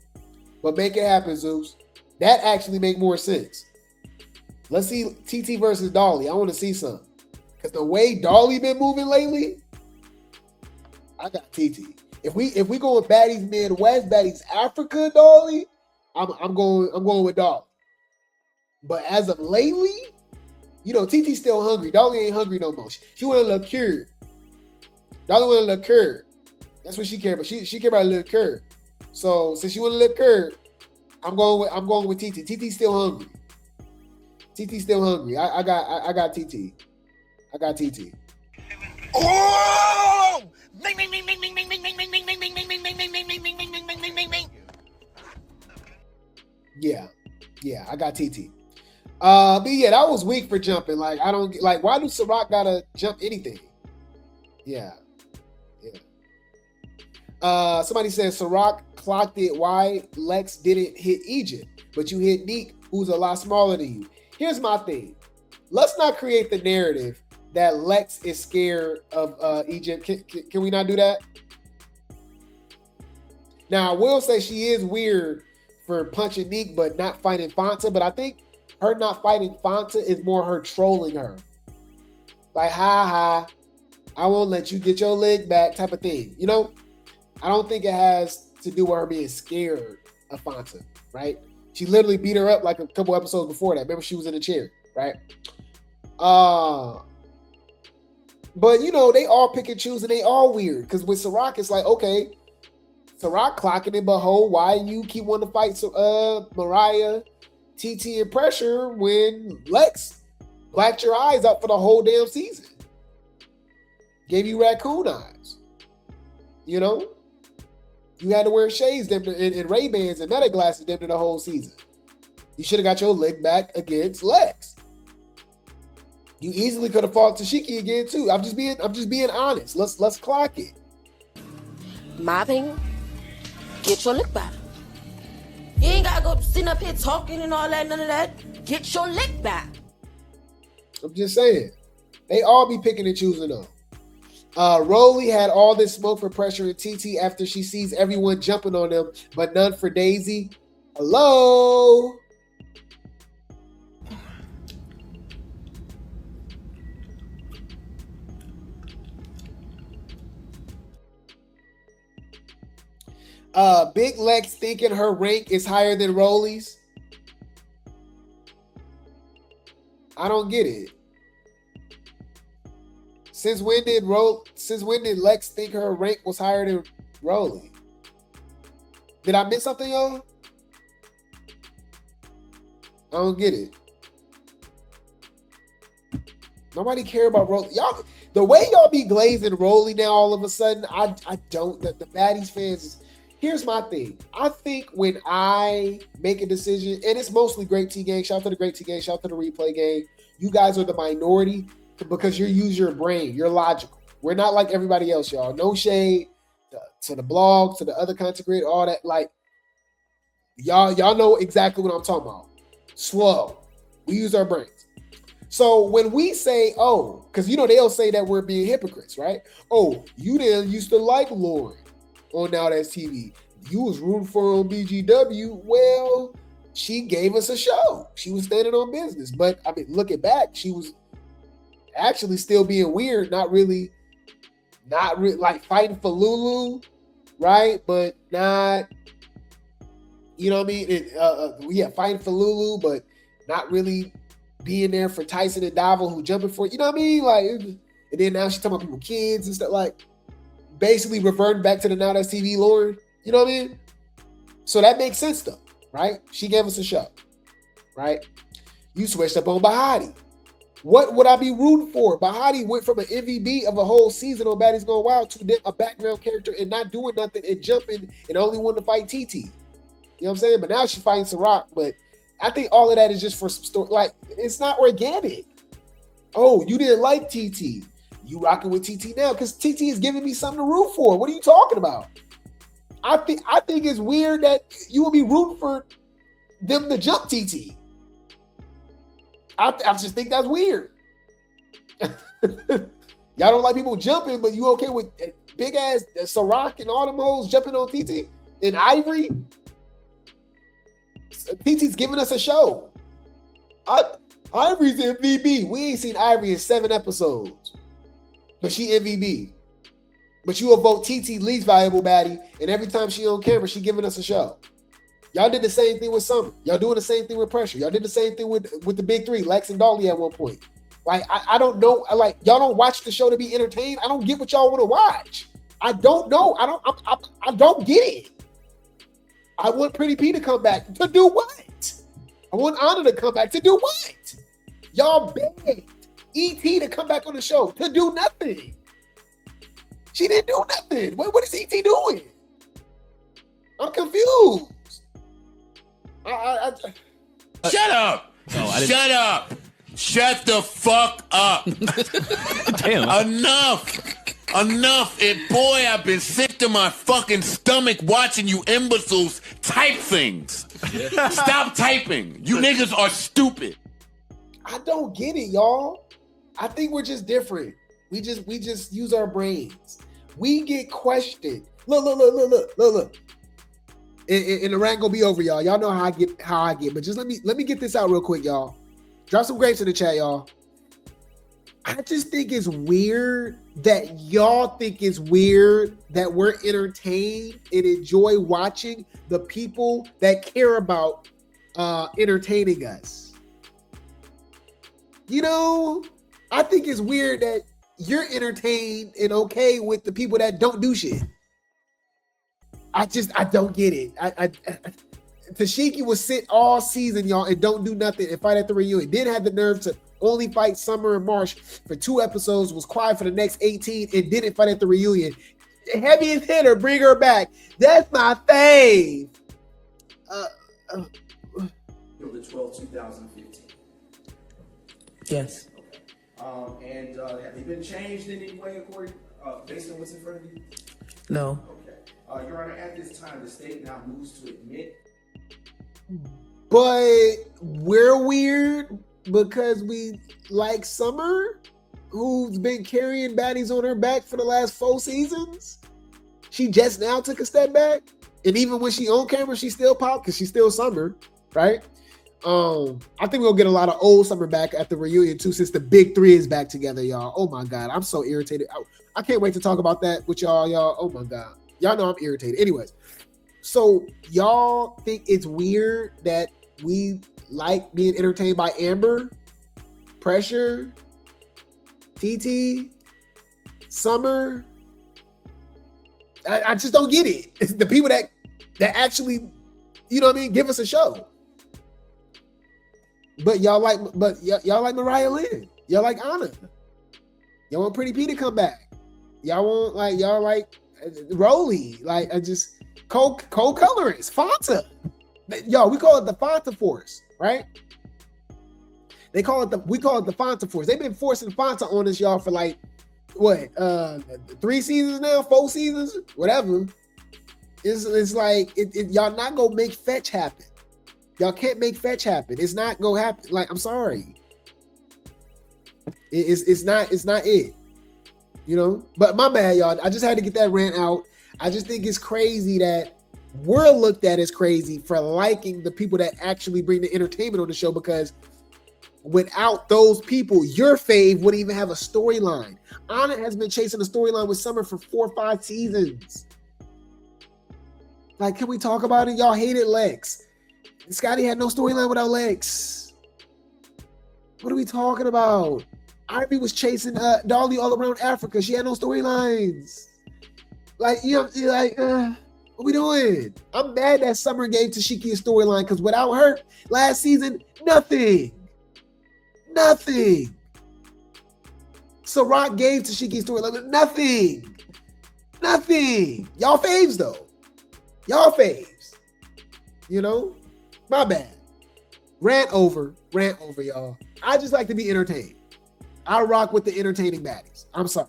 but make it happen, Zeus. That actually make more sense. Let's see TT versus Dolly. I want to see some. Because the way Dolly been moving lately, I got TT. If we go with Baddies Midwest, Baddies Africa, Dolly, I'm going with Dolly. But as of lately, you know, TT's still hungry. Dolly ain't hungry no more. She want a liqueur. Dolly want a liqueur. That's what she care about. She care about a liqueur. So since she want a liqueur, I'm going with TT. TT's still hungry. TT's still hungry. I got TT. I got TT. Oh! Yeah, I got TT. But yeah, that was weak for jumping. Like, I don't like, why do Ciroc gotta jump anything? Yeah. Somebody says Ciroc clocked it. Why Lex didn't hit Egypt, but you hit Neek, who's a lot smaller than you. Here's my thing. Let's not create the narrative that Lex is scared of Egypt. Can we not do that? Now, I will say she is weird for punching Neek, but not fighting Fanta. But I think her not fighting Fanta is more her trolling her. Like, ha, I won't let you get your leg back type of thing. You know? I don't think it has to do with her being scared of Fanta, right? She literally beat her up like a couple episodes before that. Remember, she was in a chair, right? But, you know, they all pick and choose and they all weird. Because with Ciroc, it's like, okay, Ciroc clocking it, but why you keep wanting to fight Mariah, TT, and Pressure when Lex blacked your eyes out for the whole damn season? Gave you raccoon eyes. You know? You had to wear shades and Ray-Bans and meta glasses them to the whole season. You should have got your leg back against Lex. You easily could have fought Tashiki again too. I'm just being honest. Let's clock it. My opinion, get your lick back. You ain't gotta go sitting up here talking and all that, none of that. Get your lick back. I'm just saying. They all be picking and choosing though. Rolly had all this smoke for Pressure and TT after she sees everyone jumping on them, but none for Daisy. Hello? Big Lex thinking her rank is higher than Rolly's. I don't get it. Since when did Lex think her rank was higher than Rolly? Did I miss something, y'all? I don't get it. Nobody care about Rolly. Y'all, the way y'all be glazing Rolly now all of a sudden, I don't. The Baddies fans is. Here's my thing. I think when I make a decision, and it's mostly Grape Tea Gang, shout out to the Grape Tea Gang, shout out to the Replay Gang. You guys are the minority because you use your brain. You're logical. We're not like everybody else, y'all. No shade to the blog, to the other content creator, all that. Like, y'all know exactly what I'm talking about. Slow. We use our brains. So when we say, oh, because you know they'll say that we're being hypocrites, right? Oh, you didn't used to like Lauren on Now That's TV. You was rooting for her on BGW. Well, she gave us a show. She was standing on business. But I mean, looking back, she was actually still being weird, not really like fighting for Lulu, right? But not, you know what I mean? Fighting for Lulu, but not really being there for Tyson and Davil who jumping for, you know what I mean? Like, and then now she's talking about people, kids and stuff, like basically reverting back to the Now That's TV Lauren, you know what I mean? So that makes sense though, right? She gave us a show, right? You switched up on Bahati. What would I be rooting for? Bahati went from an MVP of a whole season on Baddies Gone Wild to then a background character and not doing nothing and jumping and only wanting to fight TT. You know what I'm saying? But now she's fighting Ciroc. But I think all of that is just for some story. Like, it's not organic. Oh, you didn't like TT. You rocking with TT now because TT is giving me something to root for. What are you talking about? I think it's weird that you will be rooting for them to jump TT. I just think that's weird. Y'all don't like people jumping, but you okay with big ass Ciroc and all them hoes jumping on TT and Ivory? TT's giving us a show. Ivory's MVP. We ain't seen Ivory in 7 episodes, but she MVP. But you will vote TT least valuable baddie, and every time she on camera, she giving us a show. Y'all did the same thing with Summer. Y'all doing the same thing with Pressure. Y'all did the same thing with the big three, Lex and Dolly at one point. Like, I don't know. Like, y'all don't watch the show to be entertained. I don't get what y'all want to watch. I don't know. I don't get it. I want Pretty P to come back. To do what? I want Anna to come back. To do what? Y'all begged E.T. to come back on the show. To do nothing. She didn't do nothing. What is E.T. doing? I'm confused. Shut up! Shut up! Shut the fuck up! Damn. Enough! And boy, I've been sick to my fucking stomach watching you imbeciles type things. Stop typing. You niggas are stupid. I don't get it, y'all. I think we're just different. We just use our brains. We get questioned. Look. And the rant gonna be over, y'all. Y'all know how I get, but just let me get this out real quick, y'all. Drop some grapes in the chat, y'all. I just think it's weird that y'all think it's weird that we're entertained and enjoy watching the people that care about entertaining us. You know, I think it's weird that you're entertained and okay with the people that don't do shit. I don't get it. Tashiki will sit all season, y'all, and don't do nothing and fight at the reunion. Then had the nerve to only fight Summer and Marsh for 2 episodes, was quiet for the next 18, and didn't fight at the reunion. Heaviest hitter, bring her back. That's my fave. The 12th, 2015. Yes. Okay. And have they been changed in any way according based on what's in front of you? No. Okay. Your Honor, at this time, the state now moves to admit. But we're weird because we like Summer, who's been carrying baddies on her back for the last 4 seasons. She just now took a step back. And even when she on camera, she still pop because she's still Summer, right? I think we'll get a lot of old Summer back at the reunion too, since the big three is back together, y'all. Oh my God, I'm so irritated. I can't wait to talk about that with y'all. Oh my God. Y'all know I'm irritated. Anyways, so y'all think it's weird that we like being entertained by Amber, Pressure, TT, Summer? I just don't get it. It's the people that actually, you know what I mean, give us a show. But y'all like Mariah Lynn. Y'all like Anna. Y'all want Pretty P to come back. Y'all like Rolly. Like co-colorants. Fanta. Yo, we call it the Fanta Force, right? We call it the Fanta Force. They've been forcing Fanta on us, y'all, for like what? 3 seasons now, 4 seasons, whatever. It's like y'all not gonna make fetch happen. Y'all can't make fetch happen. It's not gonna happen. Like, I'm sorry. It's not it. You know? But my bad, y'all. I just had to get that rant out. I just think it's crazy that we're looked at as crazy for liking the people that actually bring the entertainment on the show, because without those people, your fave wouldn't even have a storyline. Anna has been chasing a storyline with Summer for 4 or 5 seasons. Like, can we talk about it? Y'all hated Lex. Scotty had no storyline without Lex. What are we talking about? Ivy was chasing Dolly all around Africa. She had no storylines. Like, you know, like, what we doing? I'm mad that Summer gave Tashiki a storyline, because without her, last season, nothing. Ciroc gave Tashiki a storyline, nothing. Y'all faves, though. Y'all faves. You know? My bad. Rant over, y'all. I just like to be entertained. I rock with the entertaining baddies. I'm sorry.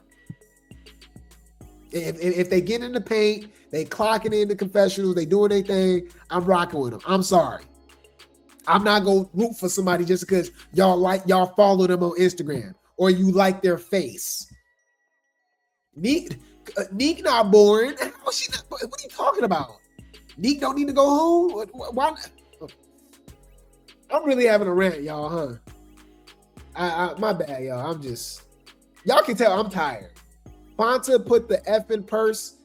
If they get in the paint, they clocking in the confessionals, they doing their thing, I'm rocking with them. I'm sorry. I'm not going to root for somebody just because y'all follow them on Instagram or you like their face. Neek not boring. What are you talking about? Neek don't need to go home? Why not? I'm really having a rant, y'all, huh? My bad, y'all. Y'all can tell I'm tired. Fonta put the effing purse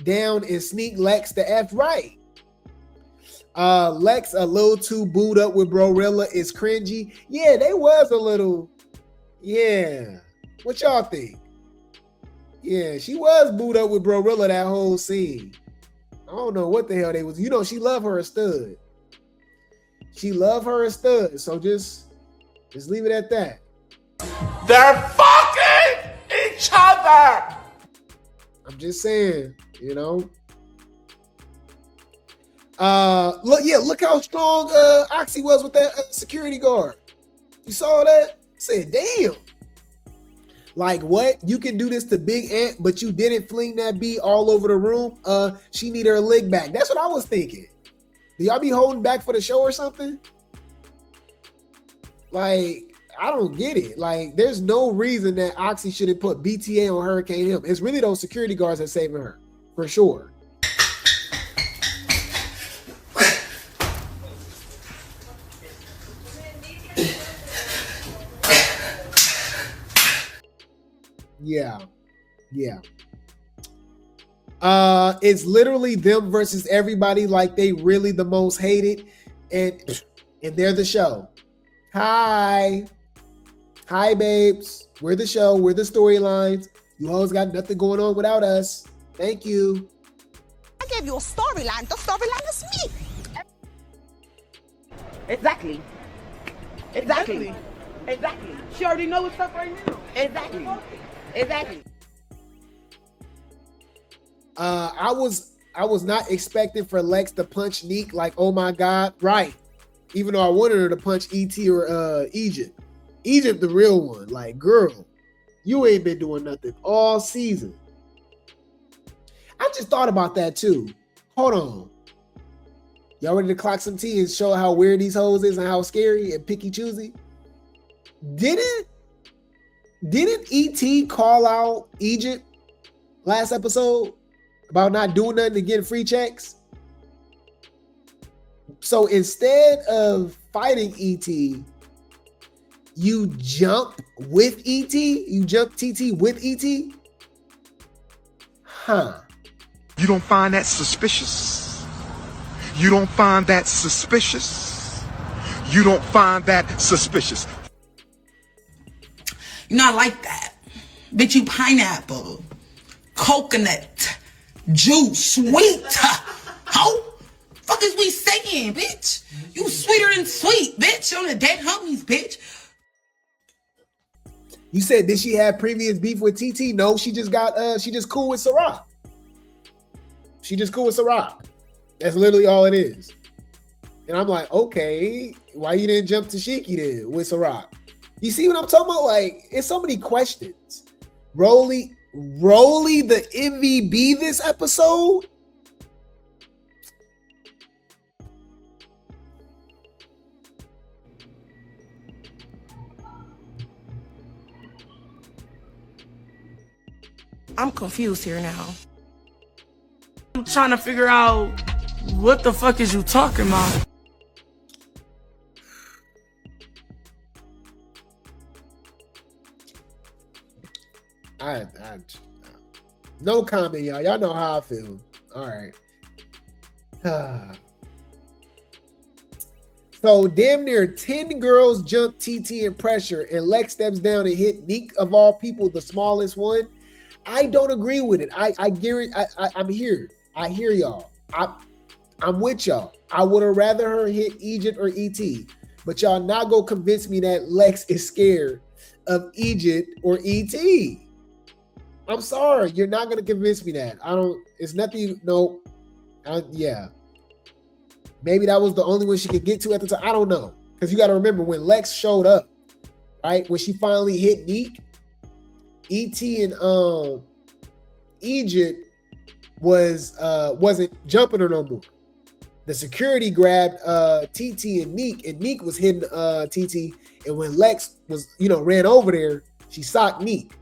down and sneak Lex the F right. Lex a little too booed up with Brorilla is cringy. Yeah, they was a little. Yeah. What y'all think? Yeah, she was booed up with Brorilla that whole scene. I don't know what the hell they was. You know, she loved her a stud. So just leave it at that. They're fucking each other. I'm just saying, you know. Look how strong Oxy was with that security guard. You saw that? Said, damn. Like, what? You can do this to Big Ant, but you didn't fling that bee all over the room. She need her leg back. That's what I was thinking. Do y'all be holding back for the show or something? Like, I don't get it. Like, there's no reason that Oxy shouldn't put BTA on Hurricane Hill. It's really those security guards that saving her, for sure. Yeah. It's literally them versus everybody, like they really the most hated, and they're the show. Hi babes, we're the show, we're the storylines. You always got nothing going on without us. Thank you. I gave you a storyline. The storyline is me. Exactly. She already knows what's up right now. Exactly. I was not expecting for Lex to punch Neek like, oh my God, right. Even though I wanted her to punch E.T. or Egypt. Egypt, the real one. Like, girl, you ain't been doing nothing all season. I just thought about that too. Hold on. Y'all ready to clock some tea and show how weird these hoes is and how scary and picky choosy? Didn't E.T. call out Egypt last episode about not doing nothing to get free checks? So instead of fighting E.T., you jump with E.T.? You jump TT with E.T.? Huh. You don't find that suspicious? You don't find that suspicious? You don't find that suspicious? You're not like that. Bitch, you pineapple, coconut, juice, sweet. How? Fuck is we saying, bitch? You sweeter than sweet, bitch. On the dead homies, bitch. You said, did she have previous beef with TT? No, she just cool with Ciroc. She just cool with Ciroc. That's literally all it is. And I'm like, okay, why you didn't jump to Shiki then with Ciroc? You see what I'm talking about? Like, it's so many questions. Rolly the MVB this episode? I'm confused here now. I'm trying to figure out what the fuck is you talking about? No comment, y'all. Y'all know how I feel. All right. So damn near 10 girls jump TT in pressure, and Lex steps down and hit Neek, of all people, the smallest one. I don't agree with it. I guarantee. I'm here. I hear y'all. I'm with y'all. I would have rather her hit Egypt or ET, but y'all not gonna convince me that Lex is scared of Egypt or ET. I'm sorry, you're not gonna convince me that. I don't. It's nothing. No. Yeah. Maybe that was the only one she could get to at the time. I don't know, because you got to remember when Lex showed up, right? When she finally hit Neek, ET and Egypt wasn't jumping her no more. The security grabbed TT and Neek was hitting TT, and when Lex was ran over there, she socked Neek.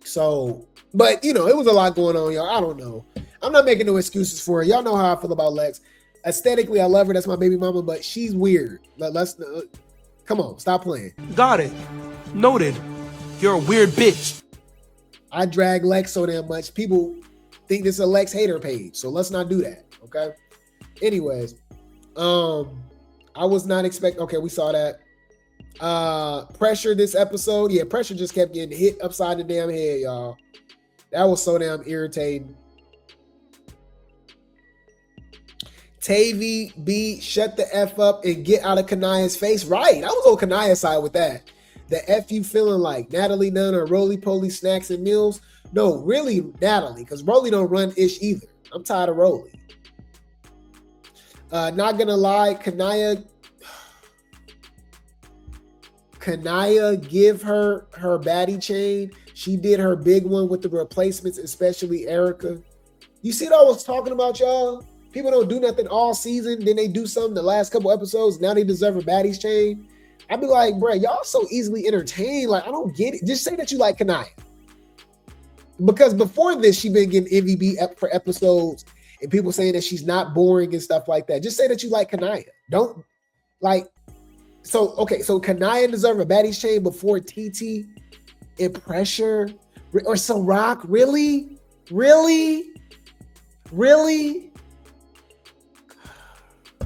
So, but it was a lot going on, y'all. I don't know. I'm not making no excuses for her. Y'all know how I feel about Lex. Aesthetically, I love her. That's my baby mama, but she's weird. Let's come on, stop playing. Got it. Noted. You're a weird bitch. I drag Lex so damn much. People think this is a Lex hater page, so let's not do that. Okay. Anyways, I was not expecting. Okay, we saw that. Pressure this episode. Yeah, pressure just kept getting hit upside the damn head, y'all. That was so damn irritating. Tavy B, shut the F up and get out of Kaniyah's face. Right. I was on Kaniyah's side with that. The F you feeling like Natalie Nunn or Roly Poly Snacks and Meals? No, really Natalie, because Roly don't run ish either. I'm tired of Roly. Not gonna lie, Kaniyah give her baddie chain. She did her big one with the replacements, especially Erica. You see what I was talking about, y'all? People don't do nothing all season, then they do something the last couple episodes. Now they deserve a baddie's chain. I'd be like, bro, y'all so easily entertained. Like, I don't get it. Just say that you like Kaniyah. Because before this, she been getting MVP for episodes and people saying that she's not boring and stuff like that. Just say that you like Kaniyah. Don't like. So Kaniyah deserve a baddie's chain before TT and Pressure or Ciroc? Really?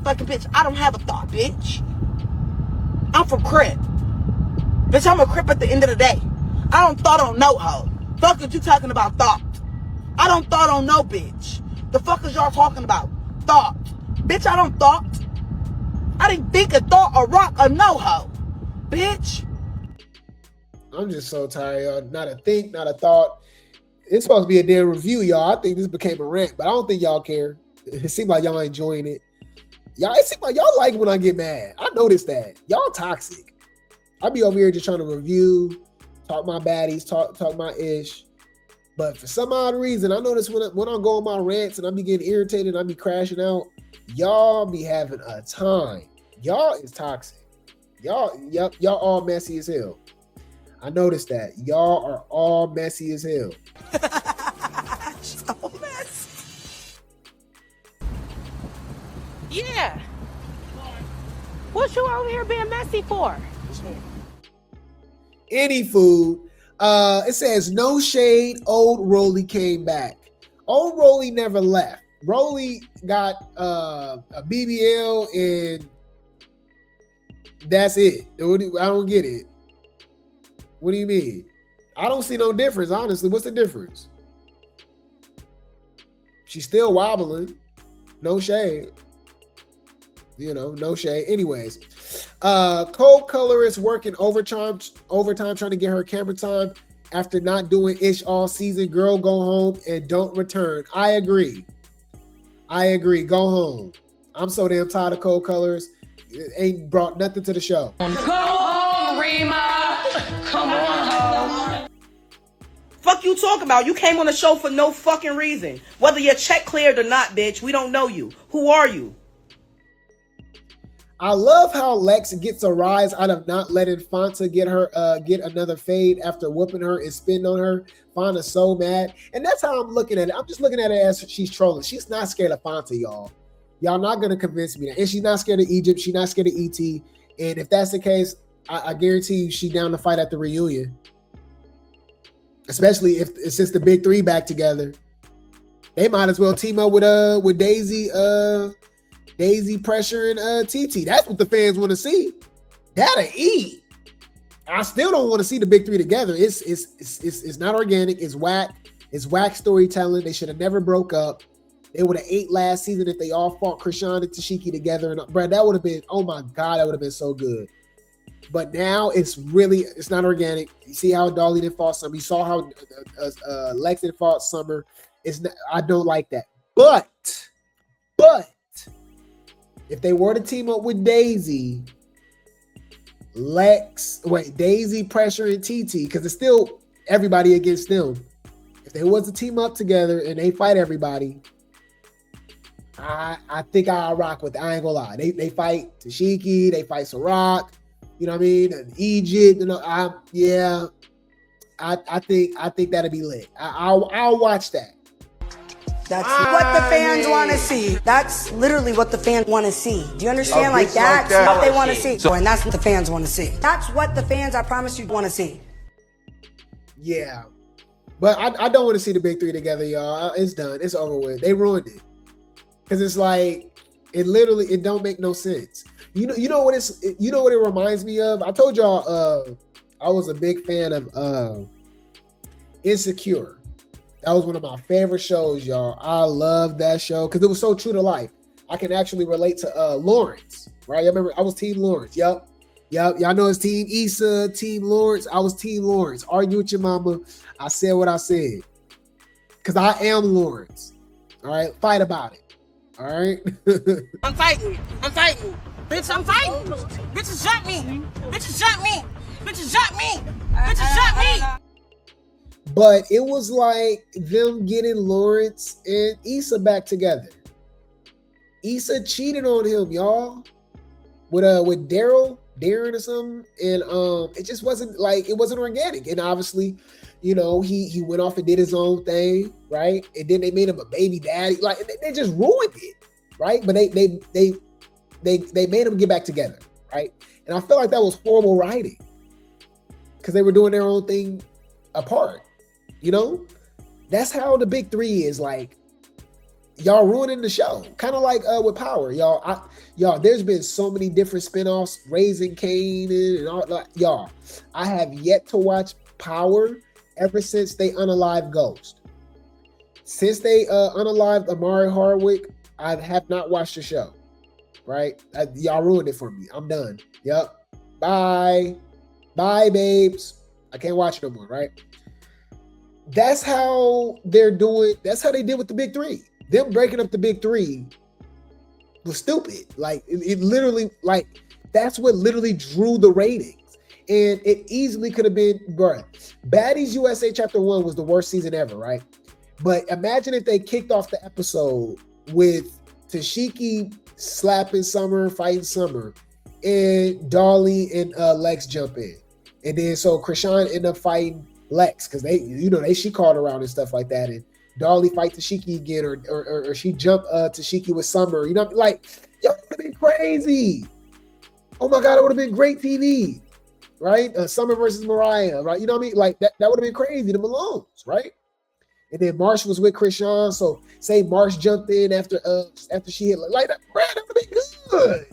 Fucking bitch, I don't have a thought, bitch. I'm from Crip. Bitch, I'm a Crip at the end of the day. I don't thought on no hoe. Fuck is you talking about thought? I don't thought on no bitch. The fuck is y'all talking about? Thought. Bitch, I don't thought. I didn't think a thought, a rock, a no hoe. Bitch. I'm just so tired, y'all. Not a think, not a thought. It's supposed to be a damn review, y'all. I think this became a rant, but I don't think y'all care. It seems like y'all enjoying it. It seems like y'all like when I get mad. I noticed that. Y'all toxic. I be over here just trying to review, talk my baddies, talk my ish. But for some odd reason, I notice when I go on my rants and I be getting irritated, I be crashing out, y'all be having a time. Y'all is toxic. Y'all all messy as hell. I noticed that. Y'all are all messy as hell. So messy. Yeah. What you over here being messy for? Any food. It says no shade. Old Roly came back. Old Roly never left. Roly got a BBL and that's it. I don't get it. What do you mean? I don't see no difference, honestly. What's the difference? She's still wobbling. No shade. No shade. Anyways, co-colorist working overtime trying to get her camera time after not doing ish all season. Girl, go home and don't return. I agree. Go home. I'm so damn tired of co-colors. It ain't brought nothing to the show. Go home, Rima. Come on home. Fuck you talking about? You came on the show for no fucking reason. Whether your check cleared or not, bitch, we don't know you. Who are you? I love how Lex gets a rise out of not letting Fanta get another fade after whooping her and spitting on her. Fanta's so mad. And that's how I'm looking at it. I'm just looking at it as she's trolling. She's not scared of Fanta, y'all. Y'all not going to convince me that. And she's not scared of Egypt. She's not scared of ET. And if that's the case, I guarantee you she's down to fight at the reunion. Especially if since the big three back together. They might as well team up with Daisy, Pressure, and TT. That's what the fans want to see. That'll eat. I still don't want to see the big three together. It's not organic. It's whack. It's whack storytelling. They should have never broke up. They would have ate last season if they all fought Krishan and Tashiki together. And bro, that would have been, oh my God, that would have been so good. But now it's not organic. You see how Dolly didn't fought Summer. You saw how Lex didn't fought Summer. I don't like that. But if they were to team up with Daisy, Daisy, Pressure, and TT, because it's still everybody against them. If they was to team up together and they fight everybody, I think I'll rock with it. I ain't gonna lie. They fight Tashiki, they fight Ciroc, you know what I mean? And Egypt, I think that'll be lit. I'll watch that. That's what the fans want to see. That's literally what the fans want to see. Do you understand? Like that's what they want to see. And that's what the fans want to see. That's what the fans, I promise you, want to see. Yeah. But I don't want to see the big three together, y'all. It's done. It's over with. They ruined it. Because it's like, it don't make no sense. You know what it reminds me of? I told y'all I was a big fan of Insecure. That was one of my favorite shows, y'all. I love that show because it was so true to life. I can actually relate to Lawrence, right? I remember I was Team Lawrence. Yep. Y'all know it's Team Issa, Team Lawrence. I was Team Lawrence. Argue with your mama. I said what I said. Because I am Lawrence. All right? Fight about it. All right? I'm fighting. Bitch, I'm fighting. Bitches shot me. Bitches shot me. But it was like them getting Lawrence and Issa back together. Issa cheated on him, y'all. With Darren or something. And it just wasn't organic. And obviously, he went off and did his own thing, right? And then they made him a baby daddy. Like they just ruined it, right? But they made him get back together, right? And I felt like that was horrible writing. Because they were doing their own thing apart. That's how the big three is. Like, y'all ruining the show. Kind of like with Power, y'all. There's been so many different spinoffs, Raising Kanan and all that. Y'all, I have yet to watch Power ever since they unalived Ghost. Since they unalived Amari Hardwick, I have not watched the show. Right? Y'all ruined it for me. I'm done. Yep. Bye, babes. I can't watch it no more. Right? That's how they're doing. That's how they did with the big three. Them breaking up the big three was stupid. Like it literally, like that's what literally drew the ratings. And it easily could have been, bruh. Baddies USA Chapter 1 was the worst season ever, right? But imagine if they kicked off the episode with Tashiki slapping Summer, fighting Summer, and Dolly and Lex jump in. And then so Krishan ended up fighting Lex because she called around and stuff like that, and Dolly fight Tashiki again, or she jump Tashiki with Summer. Like y'all would have been crazy. Oh my God, it would have been great TV, right? Summer versus Mariah, right? You know what I mean? Like that would have been crazy. The Malones, right? And then Marsh was with Krishan, so say Marsh jumped in after she hit like that. That would have been good.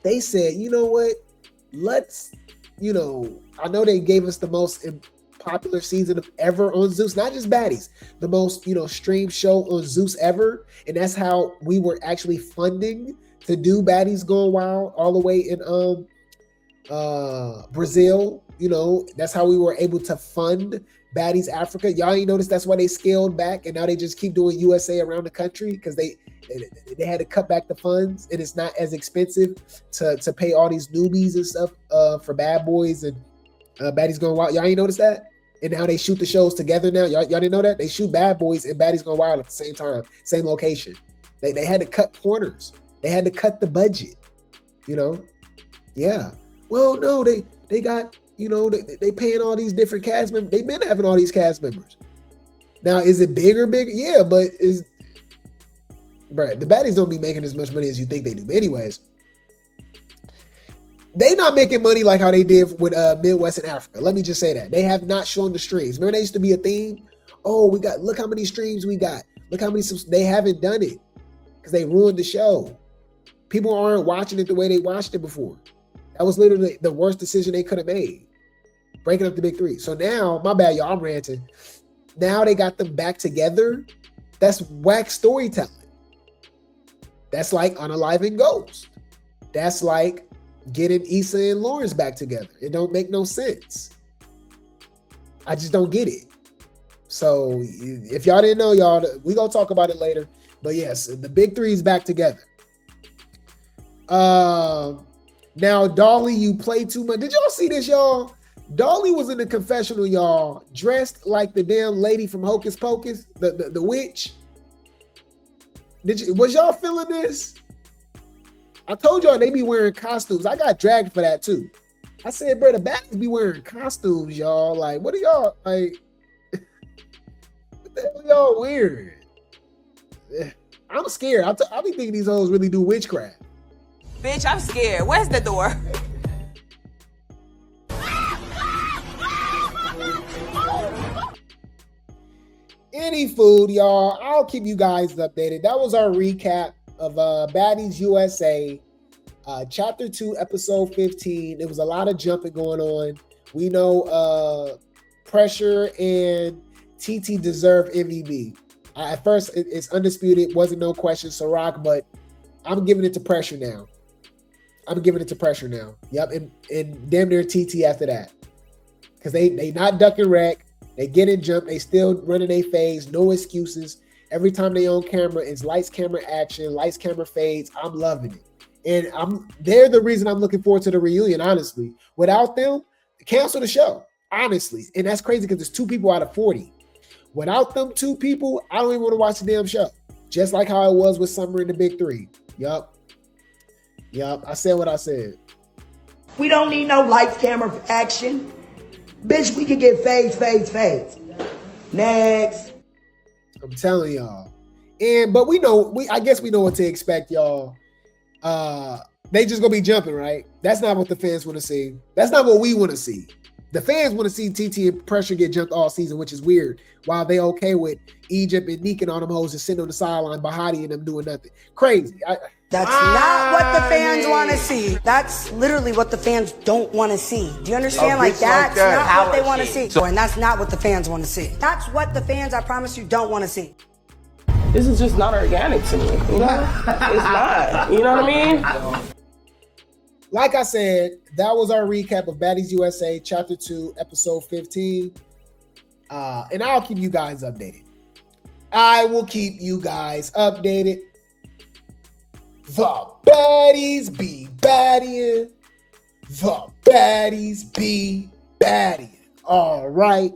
They said, you know what? Let's. I know they gave us the most popular season of ever on Zeus, not just Baddies, the most, streamed show on Zeus ever. And that's how we were actually funding to do Baddies Going Wild all the way in Brazil. That's how we were able to fund Baddies Africa. Y'all ain't noticed that's why they scaled back and now they just keep doing USA around the country because they had to cut back the funds and it's not as expensive to pay all these newbies and stuff for Bad Boys and Baddies Going Wild. Y'all ain't noticed that? And now they shoot the shows together now. Y'all didn't know that? They shoot Bad Boys and Baddies Going Wild at the same time, same location. They had to cut corners. They had to cut the budget. You know? Yeah. Well, no, they got, you know, they paying all these different cast members. They've been having all these cast members. Now, is it bigger? Yeah, but the Baddies don't be making as much money as you think they do. But anyways, they not making money like how they did with Midwest and Africa. Let me just say that. They have not shown the streams. Remember, there used to be a theme? Oh, look how many streams we got. Look how many, they haven't done it because they ruined the show. People aren't watching it the way they watched it before. That was literally the worst decision they could have made. Breaking up the big three. So now, my bad, y'all, I'm ranting. Now they got them back together. That's whack storytelling. That's like Unaliving Ghost. That's like getting Issa and Lawrence back together. It don't make no sense. I just don't get it. So if y'all didn't know, y'all, we gonna talk about it later. But yes, the big three is back together. Now, Dolly, you play too much. Did y'all see this, y'all? Dolly was in the confessional, y'all, dressed like the damn lady from Hocus Pocus, the witch. Was y'all feeling this? I told y'all they be wearing costumes. I got dragged for that too. I said, bro, the Baddies be wearing costumes, y'all. Like, what are y'all, like, what the hell y'all wearing? I'm scared. I be thinking these hoes really do witchcraft. Bitch, I'm scared. Where's the door? Any food, y'all. I'll keep you guys updated. That was our recap of Baddies USA, Chapter 2, Episode 15. There was a lot of jumping going on. We know Pressure and TT deserve MVP. At first, it's undisputed. Wasn't no question, Ciroc, but I'm giving it to Pressure now. Yep, and damn near TT after that. Because they not ducking wreck. They get in jump. They still running their phase. No excuses. Every time they on camera, it's lights, camera, action. Lights, camera, fades. I'm loving it. And they're the reason I'm looking forward to the reunion, honestly. Without them, cancel the show, honestly. And that's crazy because there's 2 people out of 40. Without them 2 people, I don't even want to watch the damn show. Just like how it was with Summer and the Big Three. Yup. I said what I said. We don't need no lights, camera, action. Bitch, we can get fades. Next. I'm telling y'all. But I guess we know what to expect, y'all. They just gonna be jumping, right? That's not what the fans want to see. That's not what we want to see. The fans want to see TT and Pressure get jumped all season, which is weird. While they okay with Egypt and Neek and all them hoes just sitting on the sideline, Bahati and them doing nothing. Crazy. That's not what the fans want to see. That's literally what the fans don't want to see. Do you understand? That's not what they want to see. And that's not what the fans want to see. That's what the fans, I promise you, don't want to see. This is just not organic to me. You know? It's not. You know what I mean? Like I said, that was our recap of Baddies USA, Chapter 2, Episode 15. And I'll keep you guys updated. I will keep you guys updated. The Baddies be baddying. The Baddies be baddying. All right.